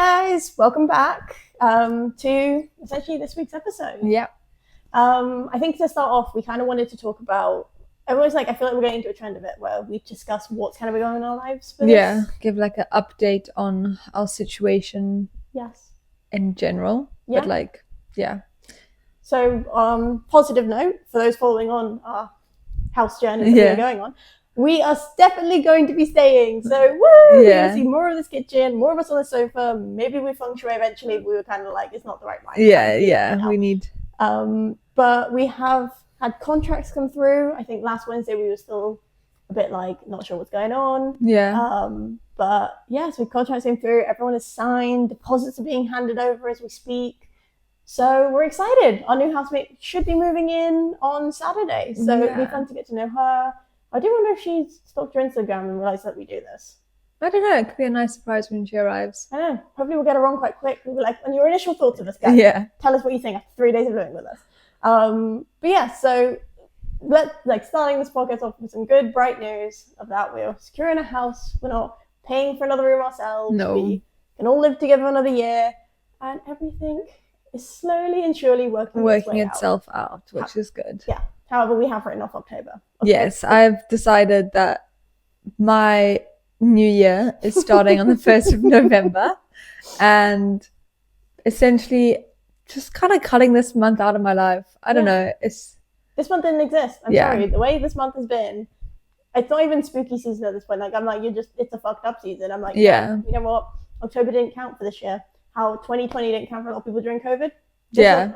guys, welcome back to essentially this week's episode. Yeah. I think to start off, we kind of wanted to talk about, everyone's like, I feel like we're getting into a trend of it where we discuss what's kind of going on in our lives for this. Give like an update on our situation Yes. in general. Yeah. But like, yeah. So, positive note, for those following on our house journey that we're going on, we are definitely going to be staying. So, woo! We're going to see more of this kitchen, more of us on the sofa. Maybe we feng shui eventually. We were kind of like, it's not the right vibe. We need. But we have had contracts come through. I think last Wednesday we were still a bit like, not sure what's going on. Yeah. But yeah, so contracts came through. Everyone is signed. Deposits are being handed over as we speak. So we're excited. Our new housemate should be moving in on Saturday. So it'll be fun to get to know her. I do wonder if she stalked your Instagram and realized that we do this. I don't know. It could be a nice surprise when she arrives. I know. Hopefully we'll get her on quite quick. We'll be like, on your initial thoughts of this guy, tell us what you think after 3 days of living with us. But yeah, so starting this podcast off with some good, bright news of that. We're securing a house. We're not paying for another room ourselves. No. We can all live together another year. And everything is slowly and surely working itself out, which is good. Yeah. However, we have written off October. Yes, I've decided that my new year is starting on the 1st of November, and essentially just kind of cutting this month out of my life. I don't know. This month didn't exist. I'm sorry. The way this month has been, it's not even spooky season at this point. Like, I'm like, it's a fucked up season. I'm like, you know what? October didn't count for this year. How 2020 didn't count for a lot of people during COVID.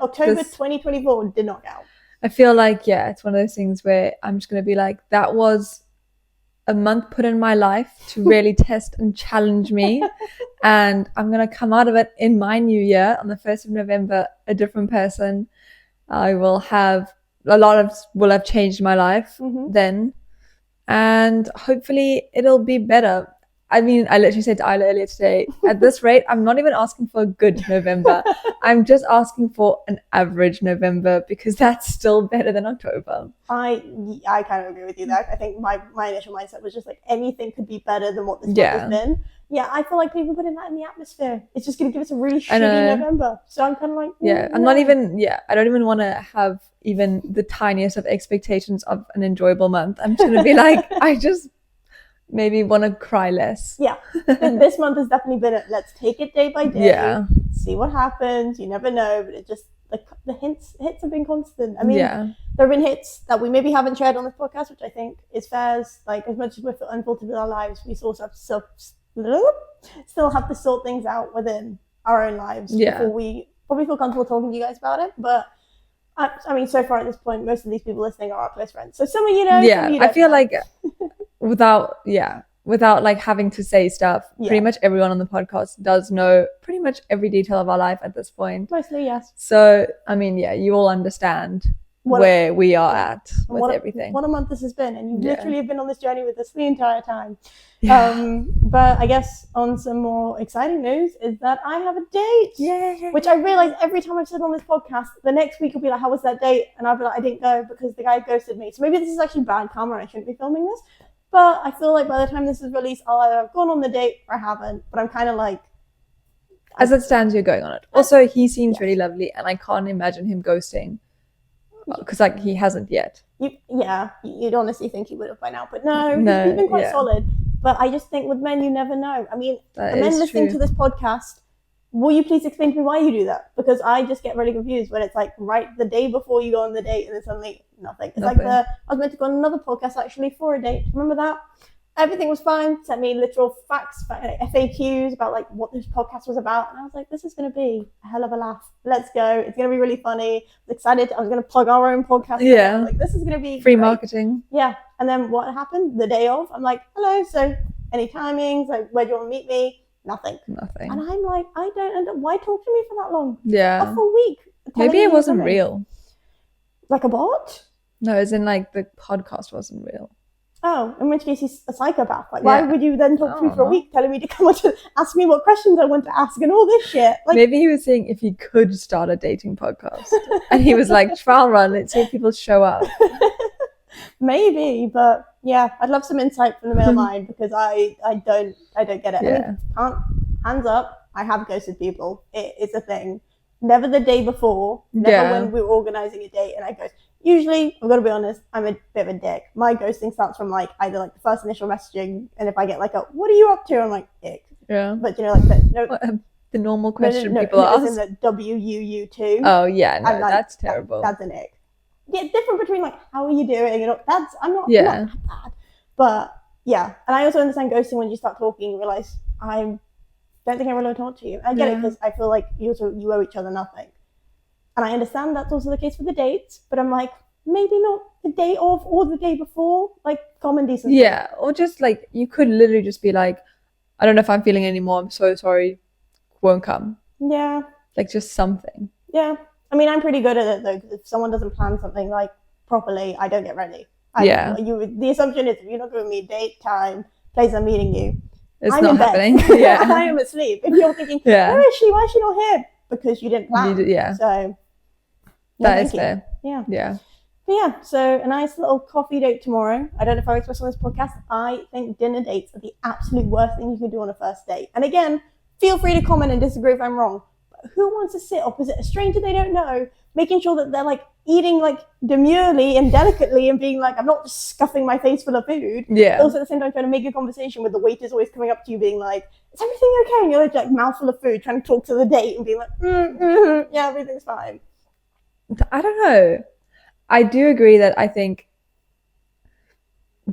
October 2024 did not count. I feel like, it's one of those things where I'm just going to be like, that was a month put in my life to really test and challenge me. And I'm going to come out of it in my new year on the 1st of November, a different person. I will have, will have changed my life then. And hopefully it'll be better. I mean, I literally said to Isla earlier today, at this rate, I'm not even asking for a good November. I'm just asking for an average November because that's still better than October. I kind of agree with you there. I think my initial mindset was just like anything could be better than what this month has been. Yeah, I feel like people putting that in the atmosphere. It's just going to give us a really shitty November. So I'm kind of like... I'm not even... I don't even want to have even the tiniest of expectations of an enjoyable month. I'm just going to be like, I just... maybe want to cry less. Yeah. This month has definitely been let's take it day by day. See what happens. You never know. But it just, like, the hits have been constant. I mean, there have been hits that we maybe haven't shared on this podcast, which I think is fair. Like, as much as we're unfiltered with our lives, we still have to sort things out within our own lives before we probably feel comfortable talking to you guys about it. But I mean, so far at this point, most of these people listening are our close friends. So some of you know. Yeah, I feel like without like having to say stuff, pretty much everyone on the podcast does know pretty much every detail of our life at this point. Mostly, yes. So, I mean, you all understand where we are at with everything. What a month this has been, and you literally have been on this journey with us the entire time. But I guess on some more exciting news is that I have a date, which I realize every time I've said on this podcast, the next week will be like, how was that date? And I'll be like, I didn't go because the guy ghosted me. So maybe this is actually bad karma and I shouldn't be filming this. But I feel like by the time this is released, I'll either have gone on the date or I haven't. But I'm kind of like... As it stands, you're going on it. Also, he seems really lovely, and I can't imagine him ghosting. Because, like, he hasn't yet. You'd honestly think he would have by now. But no, he's been quite solid. But I just think with men, you never know. I mean, the men listening to this podcast, will you please explain to me why you do that? Because I just get really confused when it's like right the day before you go on the date and then suddenly nothing. It's like I was meant to go on another podcast actually for a date. Remember that? Everything was fine. Sent me literal facts, FAQs about like what this podcast was about. And I was like, this is going to be a hell of a laugh. Let's go. It's going to be really funny. I was excited. I was going to plug our own podcast. Yeah. Like, this is going to be free marketing. Yeah. And then what happened? The day of, I'm like, hello. So any timings? Like, where do you want to meet me? Nothing. And I'm like, I don't end up. Why talk to me for that long? Yeah. A full week. Maybe it wasn't real. Like a bot? No, as in like the podcast wasn't real. Oh, in which case he's a psychopath. Like, why would you then talk to me for a week telling me to come on to ask me what questions I want to ask and all this shit? Like, maybe he was saying if he could start a dating podcast. And he was like, trial run, let's see if people show up. Maybe, but yeah, I'd love some insight from the male mind because I don't get it. Yeah. I mean, hands up, I have ghosted people. It's a thing. Never the day before. Never when we were organizing a date and I ghost. Usually, I've got to be honest, I'm a bit of a dick. My ghosting starts from like either like the first initial messaging, and if I get like a "What are you up to?" I'm like, ick. Yeah. But you know, like the normal question people ask. In the WUU2. Oh yeah, no, like, that's terrible. That's an ick. Yeah, different between like how are you doing? You know, I'm not that bad. But yeah, and I also understand ghosting when you start talking and realize I don't think I really want to talk to you. I get it because I feel like you owe each other nothing. And I understand that's also the case for the dates, but I'm like, maybe not the day of or the day before, like common decency. Yeah, or just like, you could literally just be like, I don't know if I'm feeling anymore, I'm so sorry, won't come. Yeah. Like just something. Yeah. I mean, I'm pretty good at it though, because if someone doesn't plan something like properly, I don't get ready. The assumption is if you're not giving me date, time, place I'm meeting you, I'm not happening. Yeah. I am asleep. If you're thinking, where is she? Why is she not here? Because you didn't plan. So that is fair. Yeah. Yeah. But yeah, so a nice little coffee date tomorrow. I don't know if I've expressed on this podcast. I think dinner dates are the absolute worst thing you can do on a first date. And again, feel free to comment and disagree if I'm wrong. But who wants to sit opposite a stranger they don't know, making sure that they're like eating like demurely and delicately and being like, I'm not just stuffing my face full of food. Yeah. Also at the same time trying to make a conversation with the waiters always coming up to you being like, is everything okay? And you're like mouthful of food trying to talk to the date and being like, yeah, everything's fine. I don't know. I do agree that I think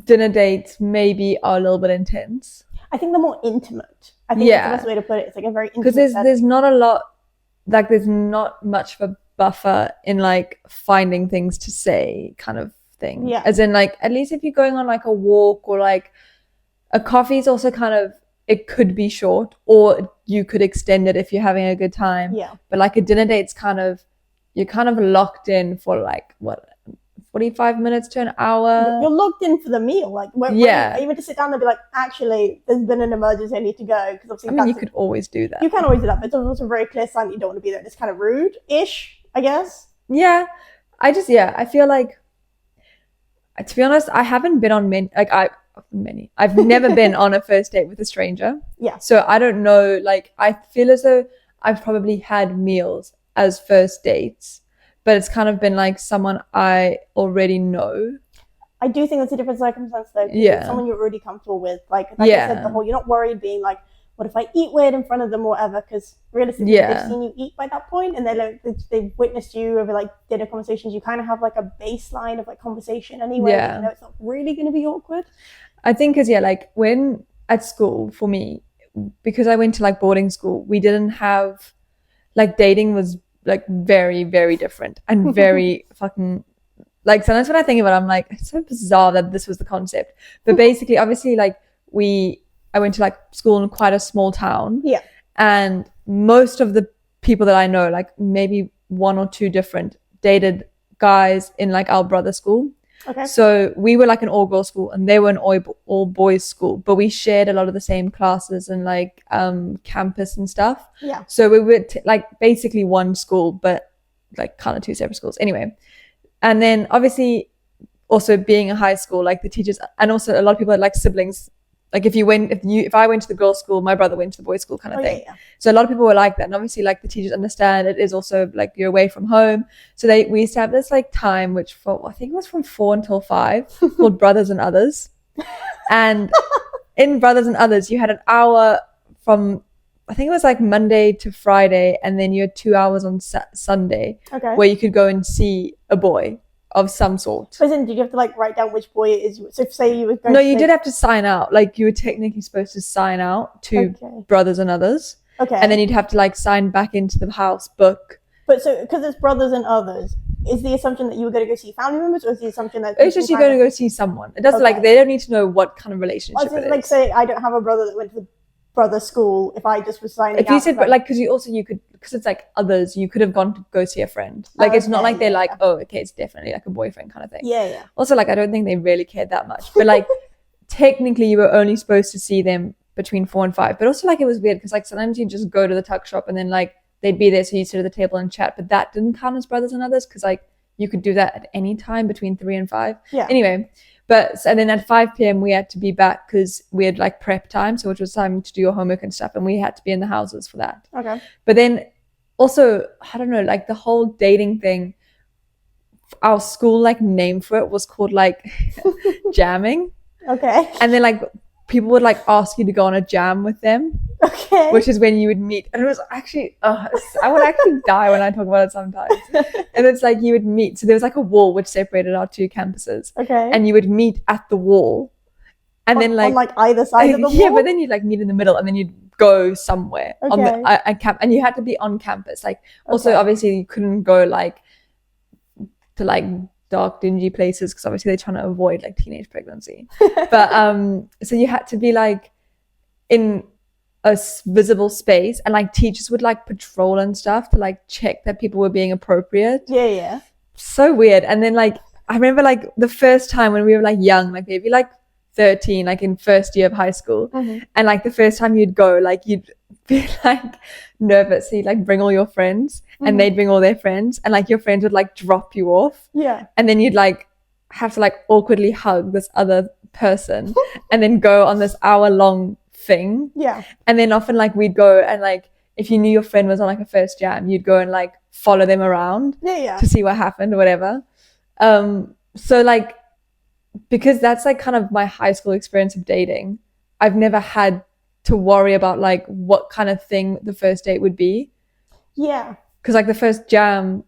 dinner dates maybe are a little bit intense. I think they're more intimate. I think that's the best way to put it. It's like a very intimate because there's not a lot, like there's not much of a buffer in like finding things to say kind of thing. Yeah. As in like, at least if you're going on like a walk or like a coffee is also kind of, it could be short or you could extend it if you're having a good time. Yeah. But like a dinner date's kind of, you're kind of locked in for like, what, 45 minutes to an hour? You're locked in for the meal. Like, even to sit down and be like, actually, there's been an emergency, I need to go. Because obviously, you could always do that. You can always do that, but it's also a very clear sign that you don't want to be there. It's kind of rude-ish, I guess. Yeah. I feel like, to be honest, I haven't been on I've never been on a first date with a stranger. Yeah. So I don't know, like, I feel as though I've probably had meals as first dates, but it's kind of been like someone I already know. I do think that's a different circumstance though. Yeah. It's someone you're already comfortable with. Like I said, you're not worried being like, what if I eat weird in front of them or whatever? Because realistically, they've seen you eat by that point, and they've witnessed you over like dinner conversations. You kind of have like a baseline of like conversation anyway. Yeah. You know, it's not really going to be awkward. I think because like when at school for me, because I went to like boarding school, we didn't have like dating was like very, very different and very fucking like sometimes when I think about it, I'm like, it's so bizarre that this was the concept. But basically, obviously, like I went to like school in quite a small town. Yeah. And most of the people that I know, like maybe one or two different, dated guys in like our brother school. Okay. So we were like an all-girls school and they were an all-boys school, but we shared a lot of the same classes and like campus and stuff. Yeah. So we were like basically one school, but like kind of two separate schools. Anyway, and then obviously also being a high school, like the teachers and also a lot of people had like siblings. Like if I went to the girls' school, my brother went to the boys' school kind of thing. Yeah. So a lot of people were like that. And obviously like the teachers understand it is also like you're away from home. So we used to have this like time, which I think it was from 4 until 5 called Brothers and Others. And in Brothers and Others, you had an hour from, I think it was like Monday to Friday. And then you had 2 hours on Sunday where you could go and see a boy of some sort. So then did you have to like write down which boy it is? So say you were going you did have to sign out. Like you were technically supposed to sign out to Brothers and Others. Okay. And then you'd have to like sign back into the house book. But so because it's Brothers and Others, is the assumption that you were going to go see family members, or is the assumption that it's just you're going to go see someone? It doesn't like they don't need to know what kind of relationship it is. Like say I don't have a brother that went to the brother school. If I just was signing if you said but like because you could because it's like others, you could have gone to go see a friend. Like it's not like they're like, oh okay, it's definitely like a boyfriend kind of thing. Yeah. Also like I don't think they really cared that much, but like technically you were only supposed to see them between 4 and 5. But also like it was weird because like sometimes you just go to the tuck shop and then like they'd be there, so you sit at the table and chat, but that didn't count as Brothers and Others because like you could do that at any time between 3 and 5. Yeah. Anyway, and then at 5 p.m. we had to be back because we had like prep time, so it was time to do your homework and stuff, and we had to be in the houses for that. Okay. But then also, I don't know, like the whole dating thing, our school like name for it was called like jamming. Okay. And then like people would like ask you to go on a jam with them. Okay. Which is when you would meet, and it was actually I would actually die when I talk about it sometimes. And it's like you would meet, so there was like a wall which separated our 2 campuses. Okay. And you would meet at the wall, and then like on like either side of the wall. Yeah, but then you'd like meet in the middle, and then you'd go somewhere on the camp, and you had to be on campus. Like also, obviously, you couldn't go like to like dark, dingy places because obviously they're trying to avoid like teenage pregnancy. But so you had to be like in a visible space, and like teachers would like patrol and stuff to like check that people were being appropriate. Yeah. So weird. And then like I remember like the first time when we were like young, like maybe like 13, like in first year of high school, and like the first time you'd go, like you'd be like nervous, so you'd like bring all your friends, and they'd bring all their friends, and like your friends would like drop you off, and then you'd like have to like awkwardly hug this other person and then go on this hour-long thing. And then often like we'd go, and like if you knew your friend was on like a first jam, you'd go and like follow them around to see what happened or whatever. So like, because that's like kind of my high school experience of dating, I've never had to worry about like what kind of thing the first date would be. Because like the first jam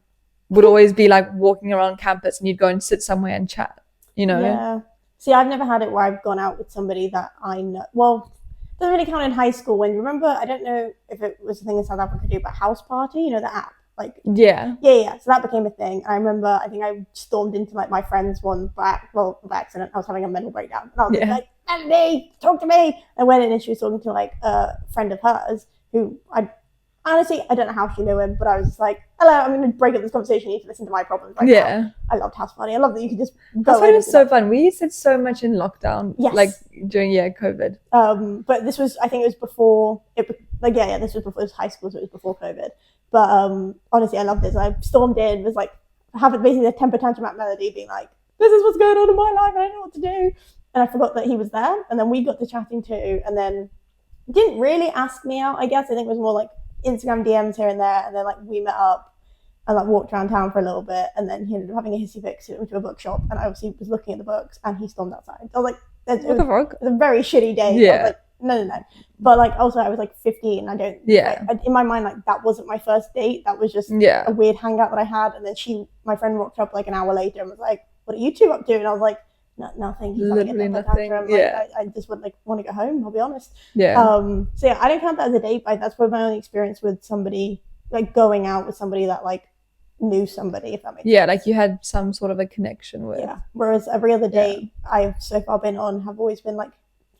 would always be like walking around campus, and you'd go and sit somewhere and chat, you know? See, I've never had it where I've gone out with somebody that I know. Well, it doesn't really count in high school. When, remember, I don't know if it was a thing in South Africa do, but House Party, you know, the app. Like yeah. So that became a thing. I remember, I think I stormed into like my friend's one by accident. I was having a mental breakdown, and I was like, Andy, talk to me. I went in, and she was talking to like a friend of hers who I don't know how she knew him, but I was just like, hello, I'm going to break up this conversation. You need to listen to my problems right now. I loved House Party. I love that you could just go. House Party was so fun. We used it so much in lockdown, like during COVID. But this was, I think it was before this was before, it was high school, so it was before COVID. But honestly, I loved this. I stormed in, was like having basically a temper tantrum at Melody, being like, this is what's going on in my life, and I don't know what to do. And I forgot that he was there, and then we got to chatting too, and then didn't really ask me out, I guess. I think it was more like Instagram DMs here and there, and then like we met up and like walked around town for a little bit, and then he ended up having a hissy fit because we went to a bookshop, and I obviously was looking at the books, and he stormed outside. I was like, it was a very shitty day. I was like, no. But like also I was like 15. In my mind, like that wasn't my first date. That was just a weird hangout that I had. And then my friend walked up like an hour later and was like, what are you two up to? And I was like, nothing. He's literally nothing. I just would like want to go home, I'll be honest. So I don't count that as a date. That's probably my only experience with somebody, like going out with somebody that like knew somebody, if that makes sense. Like you had some sort of a connection with. Whereas every other date I've so far been on have always been like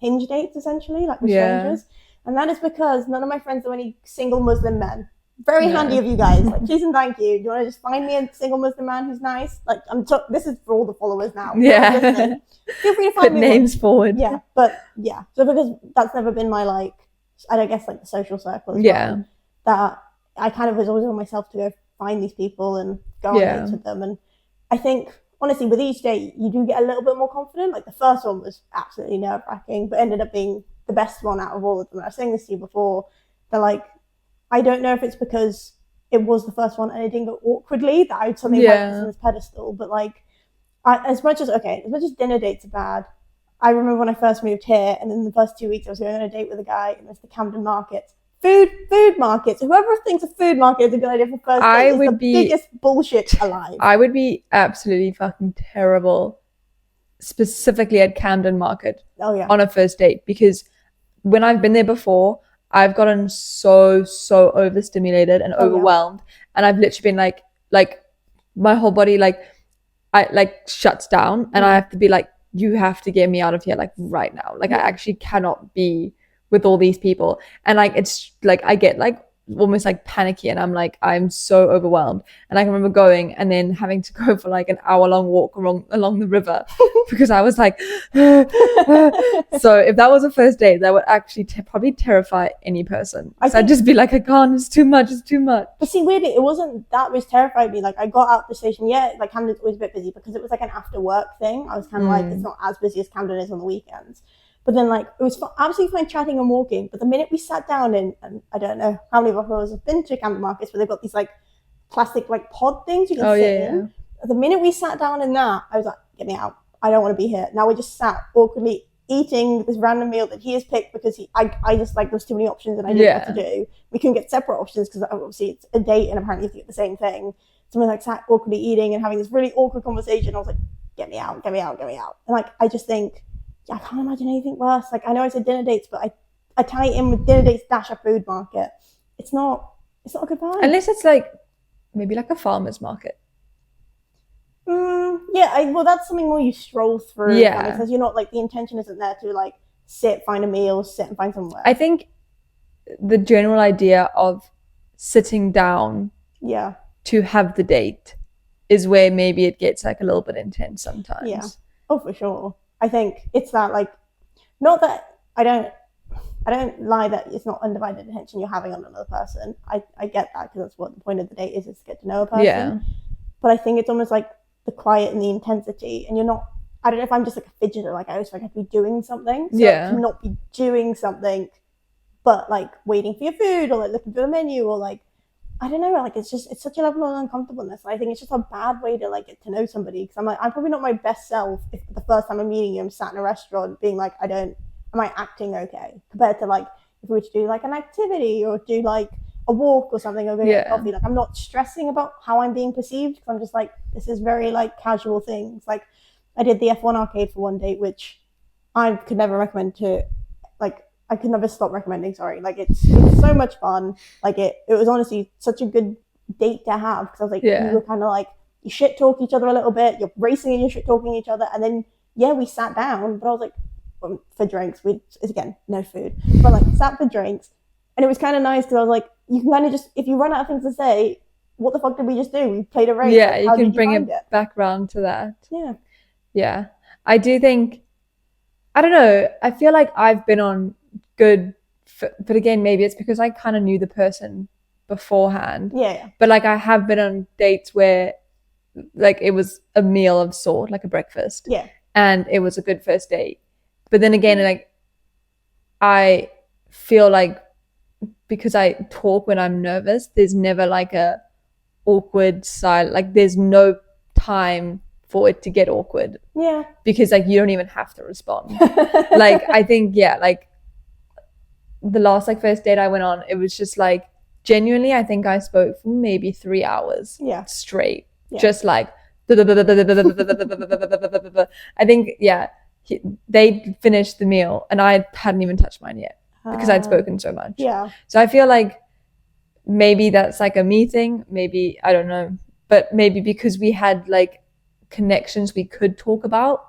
Hinge dates, essentially, like with strangers. And that is because none of my friends are any single Muslim men. Very handy of you guys. Like, please and thank you. Do you want to just find me a single Muslim man who's nice? Like, this is for all the followers now. Feel free to find me names forward. So because that's never been my like, I guess like the social circle as well. That I kind of was always on myself to go find these people and go on dates with them. And I think honestly, with each date, you do get a little bit more confident. Like the first one was absolutely nerve-wracking, but ended up being the best one out of all of them. I was saying this to you before, that like, I don't know if it's because it was the first one and it didn't go awkwardly that I would suddenly like this on this pedestal, but like, as much as dinner dates are bad, I remember when I first moved here, and in the first 2 weeks I was going on a date with a guy, and it was the Camden Market. Food markets. Whoever thinks a food market is a good idea for first date is the biggest bullshit alive. I would be absolutely fucking terrible, specifically at Camden Market on a first date, because when I've been there before, I've gotten so overstimulated and overwhelmed, and I've literally been like my whole body like shuts down, and I have to be like, you have to get me out of here like right now. Like I actually cannot be with all these people. And like it's like I get like almost like panicky, and I'm so overwhelmed. And I can remember going and then having to go for like an hour-long walk along the river because I was like, so if that was a first date, that would actually probably terrify any person. I'd just be like, I can't, it's too much. But see, weirdly, it wasn't that which terrified me. Like, I got out the station, like Camden's always a bit busy because it was like an after work thing. I was kind of like, it's not as busy as Camden is on the weekends. But then, like, it was absolutely fine chatting and walking. But the minute we sat down and I don't know how many of us have been to Camden markets, where they've got these, like, plastic, like, pod things you can sit in. The minute we sat down in that, I was like, get me out. I don't want to be here. Now we just sat awkwardly eating this random meal that he has picked because I just, like, there's too many options and I didn't know what to do. We couldn't get separate options because obviously it's a date and apparently you have to get the same thing. So we, like, sat awkwardly eating and having this really awkward conversation. I was like, get me out. And, like, I just think, I can't imagine anything worse. Like, I know I said dinner dates, but I tie it in with dinner dates - a food market. It's not a good vibe. Unless it's like maybe like a farmer's market. Well, that's something more you stroll through. Yeah, because you're not like, the intention isn't there to like sit, find a meal, sit and find somewhere. I think the general idea of sitting down, to have the date, is where maybe it gets like a little bit intense sometimes. Yeah. Oh, for sure. I think it's that, like, not that I don't lie that it's not undivided attention you're having on another person. I get that because that's what the point of the date is to get to know a person. Yeah. But I think it's almost like the quiet and the intensity, and you're not. I don't know if I'm just like a fidgeter. Like, I always feel like I have to be doing something. So to not be doing something, but like waiting for your food or like looking through the menu or like, I don't know, like it's such a level of uncomfortableness. I think it's just a bad way to like get to know somebody, because I'm like, I'm probably not my best self if the first time I'm meeting you I'm sat in a restaurant being like, am I acting okay, compared to like if we were to do like an activity or do like a walk or something or go get coffee. Like, I'm not stressing about how I'm being perceived because I'm just like, this is very like casual things. Like, I did the F1 arcade for one date, which I could never recommend to, like, I could never stop recommending, sorry. Like, it's so much fun. Like, it was honestly such a good date to have, because I was like, you were kind of like, you shit talk each other a little bit, you're racing and you're shit talking each other, and then we sat down, but I was like, for drinks, again, no food, but like sat for drinks, and it was kind of nice because I was like, you can kind of just, if you run out of things to say, what the fuck did we just do? We played a race. Yeah, like, you can bring it back around to that. Yeah. I do think, I don't know, I feel like I've been on good, but again, maybe it's because I kind of knew the person beforehand. But like, I have been on dates where like it was a meal of sort, like a breakfast, and it was a good first date. But then again, like, I feel like because I talk when I'm nervous, there's never like a awkward side, like there's no time for it to get awkward, because like you don't even have to respond. Like, I think like the last like first date I went on, it was just like, genuinely, I think I spoke for maybe 3 hours straight, just like I think they finished the meal and I hadn't even touched mine yet because I'd spoken so much. So I feel like maybe that's like a me thing, maybe, I don't know, but maybe because we had like connections we could talk about,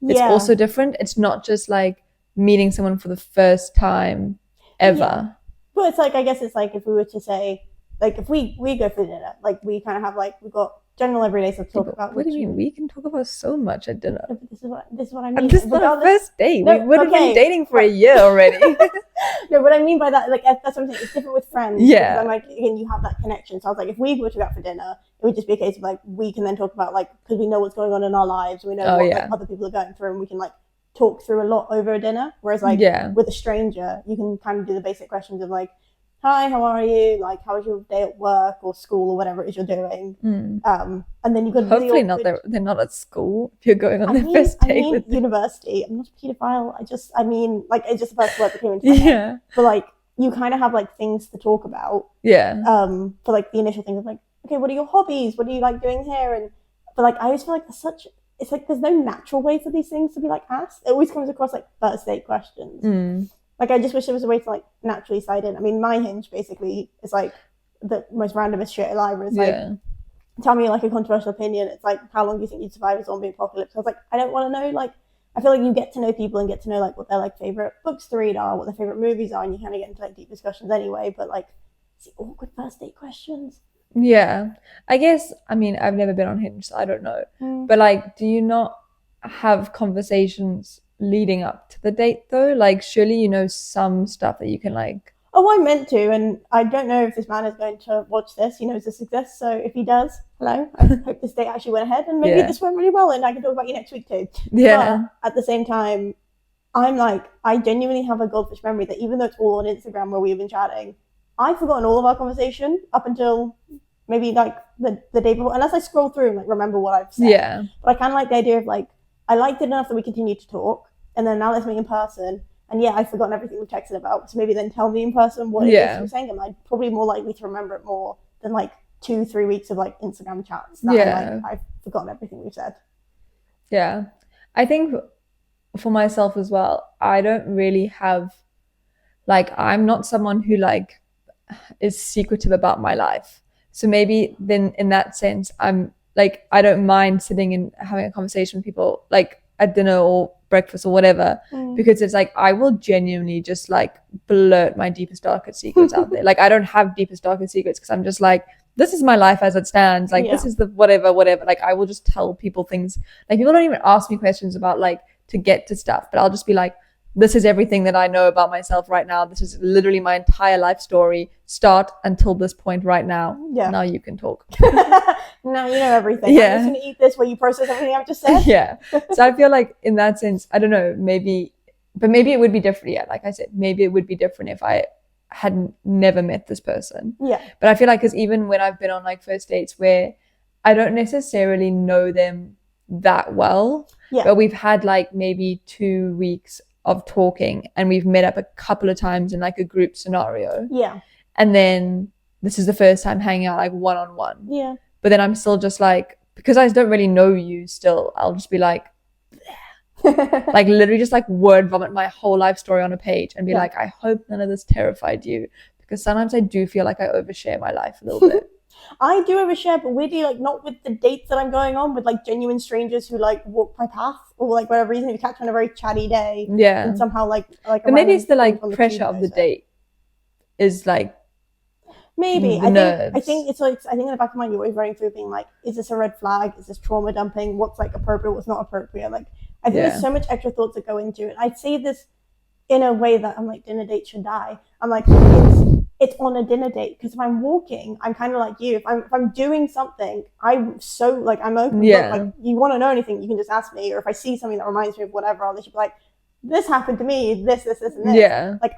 it's also different. It's not just like meeting someone for the first time ever. Well, it's like, I guess it's like if we were to say, like, if we go for dinner, like we kind of have like, we've got general everyday stuff to talk about. What do you mean? We can talk about so much at dinner. No, this is what I mean. This is not our first date. No, we would have been dating for a year already. No, what I mean by that, like, that's what I'm saying. It's different with friends. Yeah. I'm like, again, you have that connection. So I was like, if we were to go out for dinner, it would just be a case of like, we can then talk about like, because we know what's going on in our lives, we know what like, other people are going through, and we can like talk through a lot over a dinner. Whereas like with a stranger, you can kind of do the basic questions of like, hi, how are you? Like, how was your day at work or school or whatever it is you're doing? And then you could hopefully they're not at school if you're going on their first date with university. I'm not a pedophile. I mean, like, it's just the first word that came into my head. But like, you kind of have like things to talk about. For like the initial things of like, okay, what are your hobbies? What do you like doing here? But like, I always feel like it's like there's no natural way for these things to be like asked. It always comes across like first date questions. Like, I just wish there was a way to like naturally slide in. I mean, my Hinge basically is like the most randomest shit alive. It's like, tell me like a controversial opinion. It's like, how long do you think you'd survive a zombie apocalypse? I was like, I don't want to know. Like, I feel like you get to know people and get to know like what their like favorite books to read are, what their favorite movies are, and you kind of get into like deep discussions anyway. But like, It's the awkward first date questions. Yeah. I guess, I mean, I've never been on Hinge, so I don't know. But like, do you not have conversations leading up to the date though? Like, surely you know some stuff that you can like. Oh, I meant to, and I don't know if this man is going to watch this. He knows this exists, so if he does, hello. I hope this date actually went ahead, and maybe this went really well, and I can talk about you next week too. Yeah. But at the same time, I'm like, I genuinely have a goldfish memory that even though it's all on Instagram where we've been chatting, I've forgotten all of our conversation up until maybe like the day before, unless I scroll through and like remember what I've said. Yeah. But I kind of like the idea of like, I liked it enough that we continued to talk, and then now let's meet in person. And yeah, I've forgotten everything we texted about. So maybe then tell me in person what it is you were saying, and I'd probably more likely to remember it more than like 2-3 weeks of like Instagram chats. That I've forgotten everything we've said. Yeah. I think for myself as well, I don't really have like, I'm not someone who like is secretive about my life. So maybe then in that sense, I'm like, I don't mind sitting and having a conversation with people like at dinner or breakfast or whatever, because it's like I will genuinely just like blurt my deepest darkest secrets out there. Like I don't have deepest darkest secrets because I'm just like, this is my life as it stands, like this is the whatever, like I will just tell people things. Like people don't even ask me questions about like to get to stuff, but I'll just be like, this is everything that I know about myself right now. This is literally my entire life story, start until this point right now. Now you can talk. Now you know everything. I'm just going to eat this while you process everything I've just said. So I feel like in that sense, I don't know, maybe it would be different. Like I said, maybe it would be different if I had never met this person. But I feel like, because even when I've been on like first dates where I don't necessarily know them that well, but we've had like maybe 2 weeks of talking and we've met up a couple of times in like a group scenario. And then this is the first time hanging out like one-on-one. But then I'm still just like, because I don't really know you still, I'll just be like, like literally just like word vomit my whole life story on a page and be like, I hope none of this terrified you, because sometimes I do feel like I overshare my life a little bit. I do overshare, but weirdly, like not with the dates that I'm going on, with like genuine strangers who like walk my path or like whatever reason we catch on a very chatty day. And somehow like. But maybe it's the like pressure of the date is like. Maybe I think it's like, I think in the back of my mind you're always running through being like, is this a red flag? Is this trauma dumping? What's like appropriate? What's not appropriate? Like I think there's so much extra thoughts that go into it. I'd say this in a way that I'm like, dinner dates should die. I'm like, it's on a dinner date, because if I'm walking, I'm kind of like you. If I'm doing something, I'm so like, I'm open. Like you want to know anything, you can just ask me. Or if I see something that reminds me of whatever, I'll just be like, this happened to me. This, and this. Like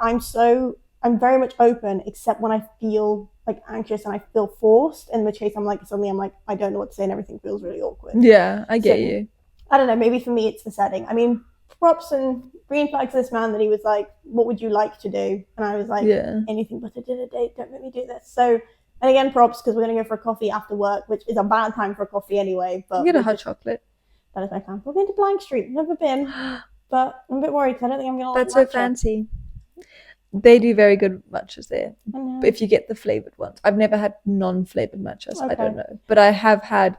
I'm very much open, except when I feel like anxious and I feel forced, in which case I'm like, I don't know what to say and everything feels really awkward. I get you. I don't know, maybe for me it's the setting. I mean, props and green flags to this man that he was like, what would you like to do? And I was like, anything but a dinner date, don't make me do this. So, and again, props, because we're going to go for a coffee after work, which is a bad time for a coffee anyway. But you get a hot chocolate. That is my plan. We're going to Blank Street. Never been, but I'm a bit worried because I don't think I'm going to like That's so fancy. They do very good matchas there. But if you get the flavored ones. I've never had non-flavored matchas. I don't know. But I have had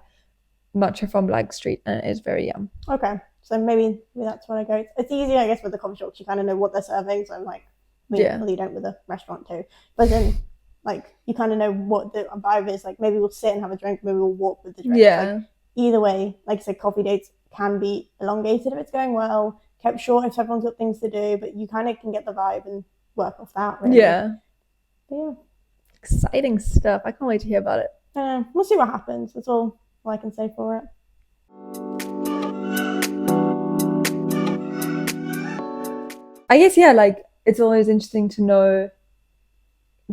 matcha from Blank Street and it is very yum. Okay. So maybe that's when I go. It's easy, I guess, with the coffee shops. You kind of know what they're serving. So I'm like, well, you don't with a restaurant too. But then, like, you kind of know what the vibe is. Like, maybe we'll sit and have a drink. Maybe we'll walk with the drink. Like, either way, like I said, coffee dates can be elongated if it's going well, kept short if everyone's got things to do. But you kind of can get the vibe and work off that, really. But exciting stuff. I can't wait to hear about it. We'll see what happens. That's all I can say for it. I guess, like, it's always interesting to know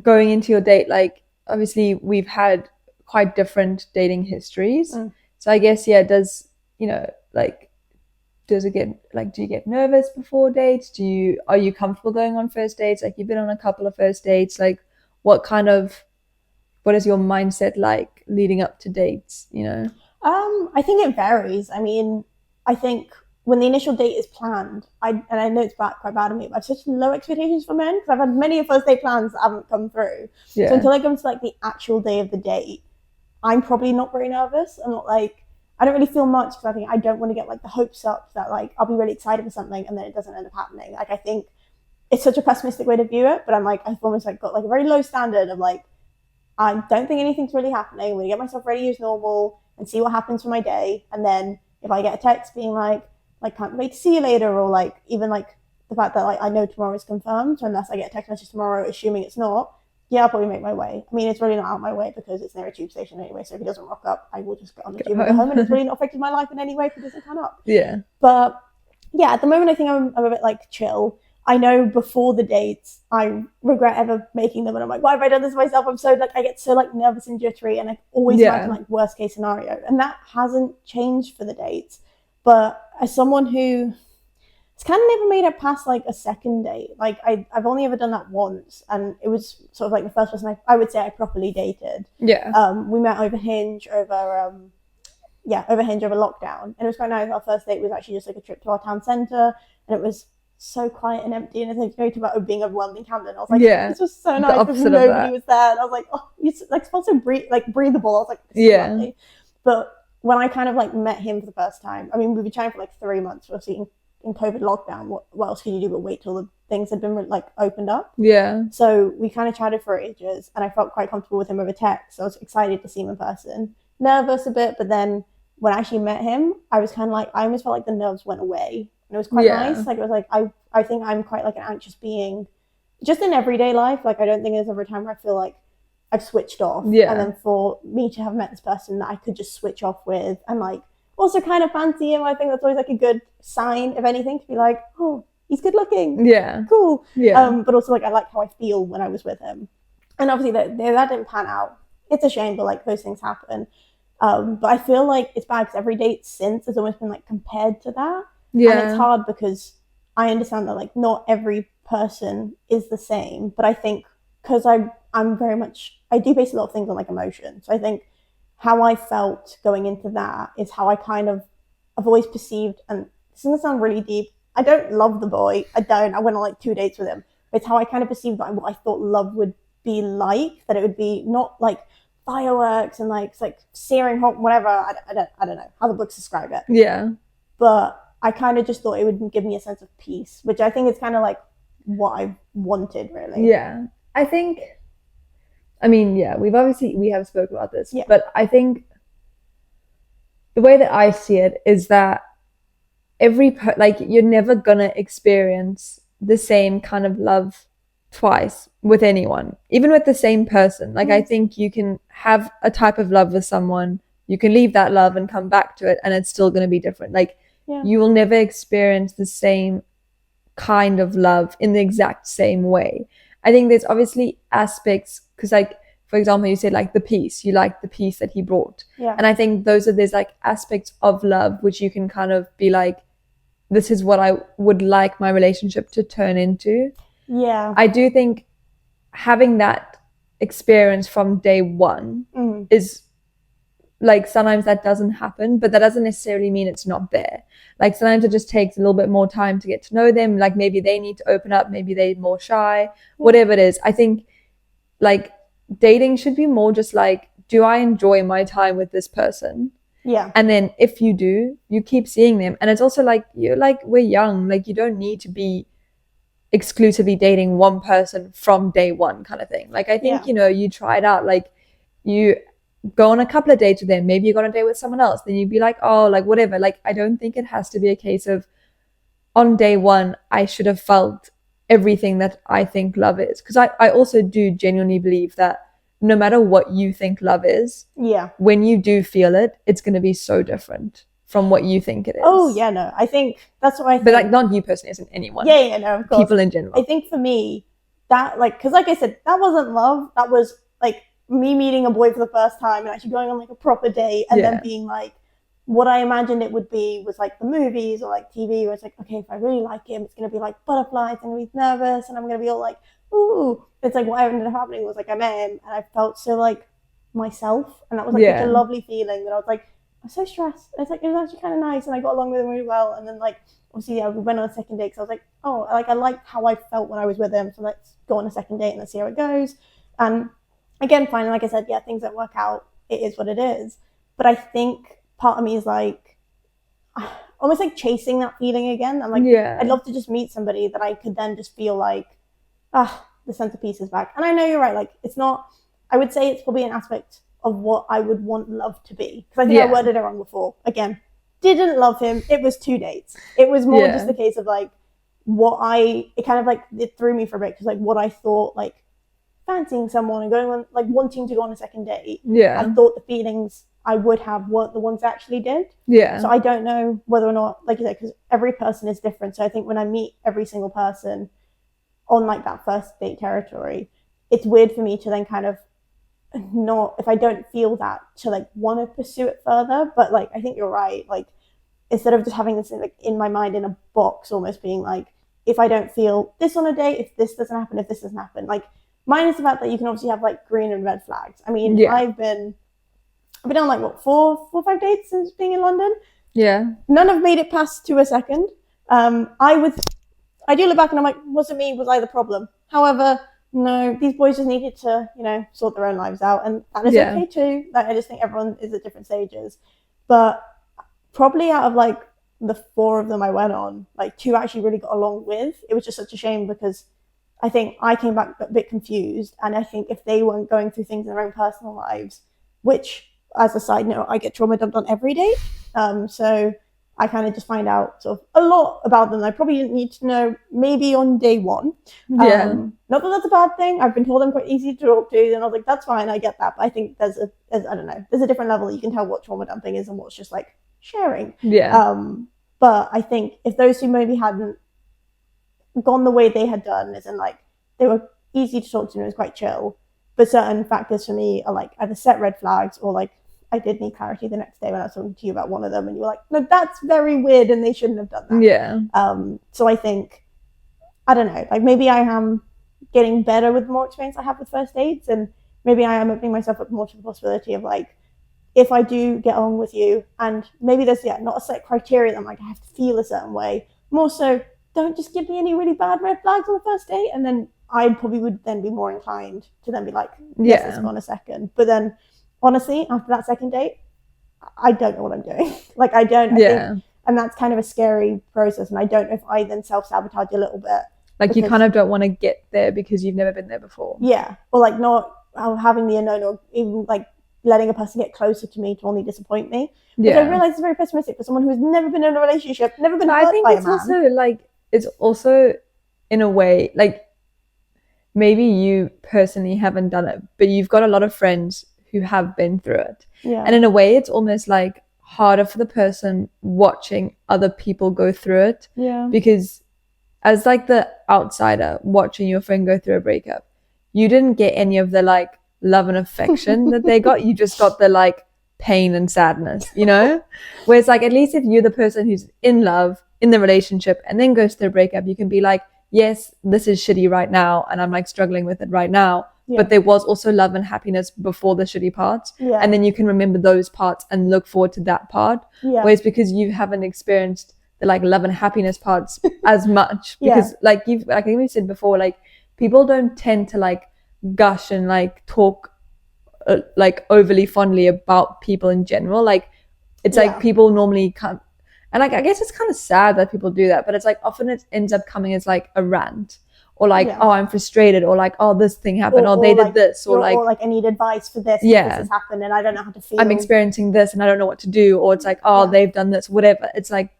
going into your date, like, obviously we've had quite different dating histories. So I guess, does, does it get, like, do you get nervous before dates? Are you comfortable going on first dates? Like, you've been on a couple of first dates. Like, what is your mindset like leading up to dates, I think it varies. I mean, I think when the initial date is planned, I know it's quite bad of me, but I have such low expectations for men, because I've had many first date plans that haven't come through. So until I come to like the actual day of the date, I'm probably not very nervous. I'm not like, I don't really feel much, because I think I don't want to get like the hopes up that like I'll be really excited for something and then it doesn't end up happening. Like, I think it's such a pessimistic way to view it, but I'm like, I've almost like got like a very low standard of like, I don't think anything's really happening. I'm going to get myself ready as normal and see what happens for my day. And then if I get a text being like, can't wait to see you later, or like, even like the fact that like I know tomorrow is confirmed, so unless I get a text message tomorrow assuming it's not, yeah, I'll probably make my way. I mean, it's really not out my way because it's near a tube station anyway, so if he doesn't rock up, I will just get on the tube and go home, and it's really not affected my life in any way if he doesn't turn up. Yeah. But yeah, at the moment I think I'm a bit like chill. I know before the dates I regret ever making them, and I'm like, why have I done this myself? I'm so like, I get so like nervous and jittery, and I always imagine like worst case scenario, and that hasn't changed for the dates. But as someone who has kind of never made it past like a second date, like I've only ever done that once, and it was sort of like the first person I would say I properly dated. Yeah. We met over Hinge over lockdown, and it was quite nice. Our first date was actually just like a trip to our town centre, and it was so quiet and empty, and I think about being overwhelmed in Camden. I was like, this was so nice because nobody was there, and I was like, oh, you like felt so breathable. I was like, this is lovely. But when I kind of like met him for the first time, I mean, we've been chatting for like 3 months. We're seeing in COVID lockdown, what else could you do but wait till the things had been like opened up? Yeah. So we kind of chatted for ages, and I felt quite comfortable with him over text. So I was excited to see him in person, nervous a bit, but then when I actually met him, I was kind of like, I almost felt like the nerves went away. And it was quite nice. Like, it was like, I think I'm quite like an anxious being just in everyday life. Like, I don't think there's ever a time where I feel like I've switched off. Yeah. And then for me to have met this person that I could just switch off with and like also kind of fancy him, I think that's always like a good sign, if anything, to be like, oh, he's good looking. Yeah. Cool. Yeah. But also like, I like how I feel when I was with him. And obviously that didn't pan out. It's a shame, but like those things happen. But I feel like it's bad because every date since has almost been like compared to that. Yeah. And it's hard because I understand that like not every person is the same, but I think because I'm very much, I do base a lot of things on like emotion. So I think how I felt going into that is how I've always perceived, and this is gonna sound really deep, I don't love the boy. I went on like 2 dates with him. But it's how I kind of perceived what I thought love would be like, that it would be not like fireworks and like it's like searing hot, whatever. I don't know how the books describe it. Yeah. But I kind of just thought it would give me a sense of peace, which I think is kind of like what I wanted, really. Yeah. I think, I mean, yeah, we have spoken about this, but I think the way that I see it is that you're never gonna experience the same kind of love twice with anyone, even with the same person. Like, I think you can have a type of love with someone, you can leave that love and come back to it, and it's still going to be different. Like, you will never experience the same kind of love in the exact same way. I think there's obviously aspects, because like, for example, you said like the peace, you like the peace that he brought. Yeah. And I think there's like aspects of love which you can kind of be like, this is what I would like my relationship to turn into. Yeah. I do think having that experience from day one is like, sometimes that doesn't happen, but that doesn't necessarily mean it's not there. Like, sometimes it just takes a little bit more time to get to know them. Like, maybe they need to open up, maybe they're more shy, whatever it is. I think like dating should be more just like, do I enjoy my time with this person? Yeah. And then if you do, you keep seeing them. And it's also like, we're young, like, you don't need to be exclusively dating one person from day one kind of thing. Like, I think, you try it out, like, you go on a couple of dates with them, maybe you go on a date with someone else, then you'd be like, oh, like, whatever. Like, I don't think it has to be a case of on day one I should have felt everything that I think love is, because I also do genuinely believe that no matter what you think love is, when you do feel it, it's going to be so different from what you think it is. Oh yeah, no, I think that's what I think. But like, not you personally, as in anyone. Yeah, no, of course. People in general. I think for me, that like, because like I said, that wasn't love. That was like me meeting a boy for the first time and actually going on like a proper date, and then being like, what I imagined it would be was like the movies or like TV, where it's like, okay, if I really like him, it's going to be like butterflies, I'm going to be nervous, and I'm going to be all like, ooh. It's like what ended up happening was like I met him and I felt so like myself, and that was like such a lovely feeling that I was like, I'm so stressed. And it's like, it was actually kind of nice, and I got along with him really well. And then like, obviously, we went on a second date, because I was like, oh, like I liked how I felt when I was with him, so let's go on a second date and let's see how it goes. And again, finally, like I said, things don't work out. It is what it is. But I think part of me is like, almost like chasing that feeling again. I'm like, I'd love to just meet somebody that I could then just feel like, the sense of peace is back. And I know you're right. Like, it's not I would say it's probably an aspect of what I would want love to be. Because I think I worded it wrong before. Again, didn't love him. It was 2 dates. It was more just the case of like it kind of like, it threw me for a bit because like what I thought like fancying someone and going on, like wanting to go on a second date. Yeah. I thought the feelings I would have weren't the ones I actually did. Yeah. So I don't know whether or not, like you said, because every person is different. So I think when I meet every single person on like that first date territory, it's weird for me to then kind of not, if I don't feel that, to like want to pursue it further. But like I think you're right, like instead of just having this like in my mind in a box, almost being like, if I don't feel this on a date, if this doesn't happen, if this doesn't happen, like mine is about that you can obviously have like green and red flags. I mean, I've been on like what, four or 5 dates since being in London. Yeah. None have made it past to a second. I do look back and I'm like, wasn't me, was I the problem? However, no, these boys just needed to, you know, sort their own lives out, and that is okay too. Like I just think everyone is at different stages. But probably out of like the 4 of them I went on, like 2 actually really got along with. It was just such a shame because I think I came back a bit confused, and I think if they weren't going through things in their own personal lives, which as a side note, I get trauma dumped on every date. So I kind of just find out sort of a lot about them I probably didn't need to know maybe on day 1. Not that that's a bad thing. I've been told I'm quite easy to talk to, and I was like, that's fine, I get that. But I think there's I don't know, there's a different level that you can tell what trauma dumping is and what's just like sharing. But I think if those 2 maybe hadn't gone the way they had done, as in like they were easy to talk to and it was quite chill, but certain factors for me are like either set red flags or like I did need clarity the next day when I was talking to you about one of them and you were like, no, that's very weird and they shouldn't have done that. So I think, I don't know, like maybe I am getting better with the more experience I have with first dates, and maybe I am opening myself up more to the possibility of like, if I do get on with you, and maybe there's not a set criteria that I'm like I have to feel a certain way, more so don't just give me any really bad red flags on the first date, and then I probably would then be more inclined to then be like, yes, let's go on a second. But then honestly, after that second date, I don't know what I'm doing. Like I think, and that's kind of a scary process, and I don't know if I then self-sabotage a little bit. Like because, you kind of don't want to get there because you've never been there before. Yeah, or like not having the unknown, or even like letting a person get closer to me to only disappoint me. Which I realize is very pessimistic for someone who's never been in a relationship, never been hurt by a man. Also like, it's also in a way like maybe you personally haven't done it, but you've got a lot of friends who have been through it. And in a way it's almost like harder for the person watching other people go through it. Because as like the outsider watching your friend go through a breakup, you didn't get any of the like love and affection that they got. You just got the like pain and sadness, you know? Whereas like, at least if you're the person who's in love in the relationship and then goes through a breakup, you can be like, yes, this is shitty right now and I'm like struggling with it right now, but there was also love and happiness before the shitty parts, and then you can remember those parts and look forward to that part. Whereas because you haven't experienced the like love and happiness parts as much, because like you've, like I think we said before, like people don't tend to like gush and like talk like overly fondly about people in general. Like it's like people normally come, and like I guess it's kind of sad that people do that, but it's like often it ends up coming as like a rant, or like oh, I'm frustrated, or like oh, this thing happened, or they did this, or like I need advice for this, this has happened and I don't know how to feel, I'm experiencing this and I don't know what to do, or it's like oh, they've done this, whatever. It's like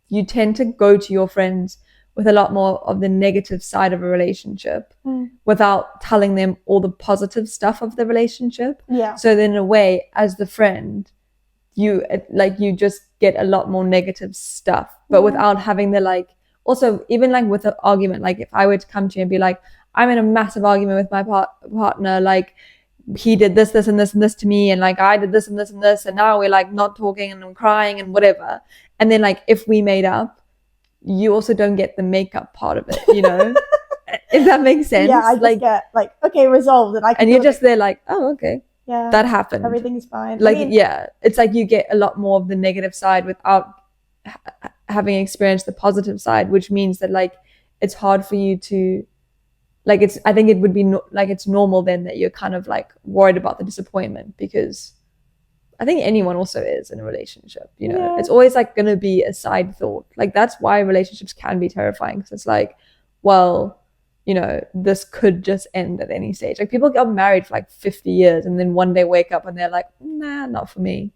you tend to go to your friends with a lot more of the negative side of a relationship without telling them all the positive stuff of the relationship. So then in a way, as the friend, you just get a lot more negative stuff, but without having the like, also even like with an argument, like if I were to come to you and be like, I'm in a massive argument with my partner, like he did this and this and this to me, and like I did this and this and this, and now we're like not talking and I'm crying and whatever, and then like if we made up, you also don't get the makeup part of it, you know? If that makes sense. I just get like, okay, resolved, and you're just there like, oh, okay, that happened, everything's fine. Like it's like you get a lot more of the negative side without having experienced the positive side, which means that like it's hard for you to like, I think it would be like it's normal then that you're kind of like worried about the disappointment, because I think anyone also is in a relationship, you know. It's always like going to be a side thought. Like that's why relationships can be terrifying, because it's like, well, you know, this could just end at any stage. Like people get married for like 50 years and then one day wake up and they're like, nah, not for me.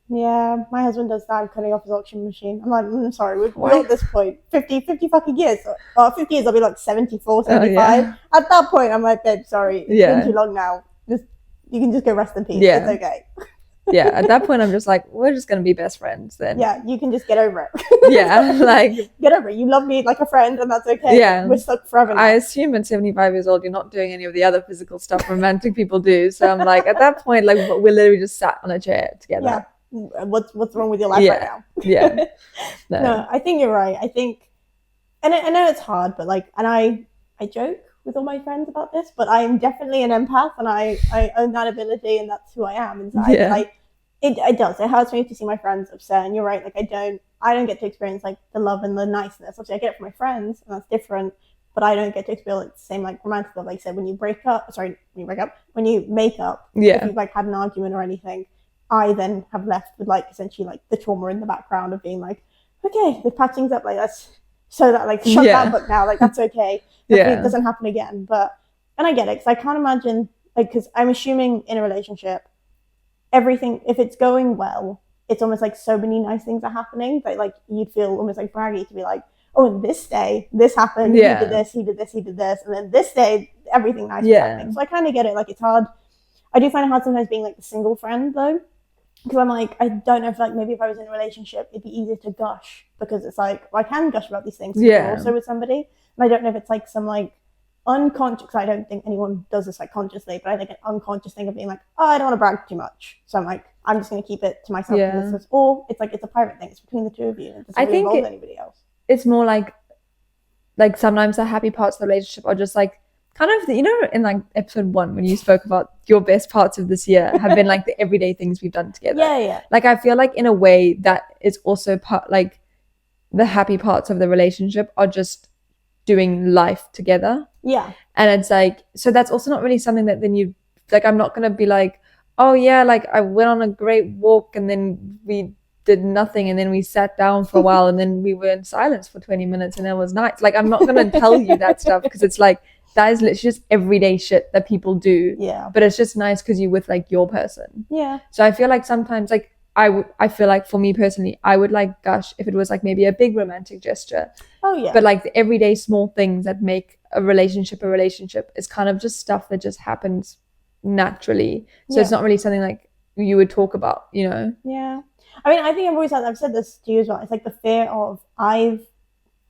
Yeah, my husband does that. I'm cutting off his auction machine. I'm like, sorry, we're at this point. 50 fucking years. 50 years, I'll be like 74, 75. Yeah. At that point, I'm like, babe, sorry, it's been too long now. You can just go rest in peace. It's okay. Yeah, at that point, I'm just like, we're just going to be best friends then. Yeah, you can just get over it. Yeah, like... Get over it. You love me like a friend and that's okay. Yeah. We're stuck forever now. I assume at 75 years old, you're not doing any of the other physical stuff romantic people do. So I'm like, at that point, like, we're literally just sat on a chair together. Yeah. What's wrong with your life right now? Yeah. No, I think you're right. I think, and I know it's hard, but like, and I joke with all my friends about this, but I am definitely an empath and I own that ability and that's who I am inside. Yeah. Like, it does. It hurts me to see my friends upset, and you're right. Like I don't get to experience like the love and the niceness. Obviously, I get it from my friends, and that's different. But I don't get to experience the same like romantic love. Like I said, when you make up, when you make up, if you've like had an argument or anything, I then have left with like essentially like the trauma in the background of being like, okay, the patching's up, like that's so that like shut that book now, like that's okay. Hopefully it doesn't happen again. But and I get it because I can't imagine like because I'm assuming in a relationship. Everything, if it's going well, it's almost like so many nice things are happening that like you'd feel almost like braggy to be like, oh, and this day this happened, he did this, and then this day everything nice was happening. So I kind of get it. Like it's hard. I do find it hard sometimes being like the single friend though, because I'm like I don't know if like maybe if I was in a relationship it'd be easier to gush because it's like well, I can gush about these things also with somebody, and I don't know if it's like some like unconscious, I don't think anyone does this like consciously, but I think an unconscious thing of being like, oh, I don't want to brag too much, so I'm like, I'm just going to keep it to myself. Or it's like it's a private thing. It's between the two of you. It doesn't really involve anybody else. It's more like sometimes the happy parts of the relationship are just like kind of you know in like episode 1 when you spoke about your best parts of this year have been like the everyday things we've done together. Yeah. Like I feel like in a way that is also part like the happy parts of the relationship are just doing life together. Yeah. And it's like, so that's also not really something that then you, like, I'm not going to be like, oh yeah, like I went on a great walk and then we did nothing and then we sat down for a while and then we were in silence for 20 minutes and it was nice. Like, I'm not going to tell you that stuff because it's like, that is literally just everyday shit that people do. Yeah. But it's just nice because you're with like your person. Yeah. So I feel like sometimes like, I feel like for me personally, I would like gush if it was like maybe a big romantic gesture. Oh yeah. But like the everyday small things that make a relationship is kind of just stuff that just happens naturally. So it's not really something like you would talk about, you know? Yeah. I mean, I think I've said this to you as well. It's like the fear of I've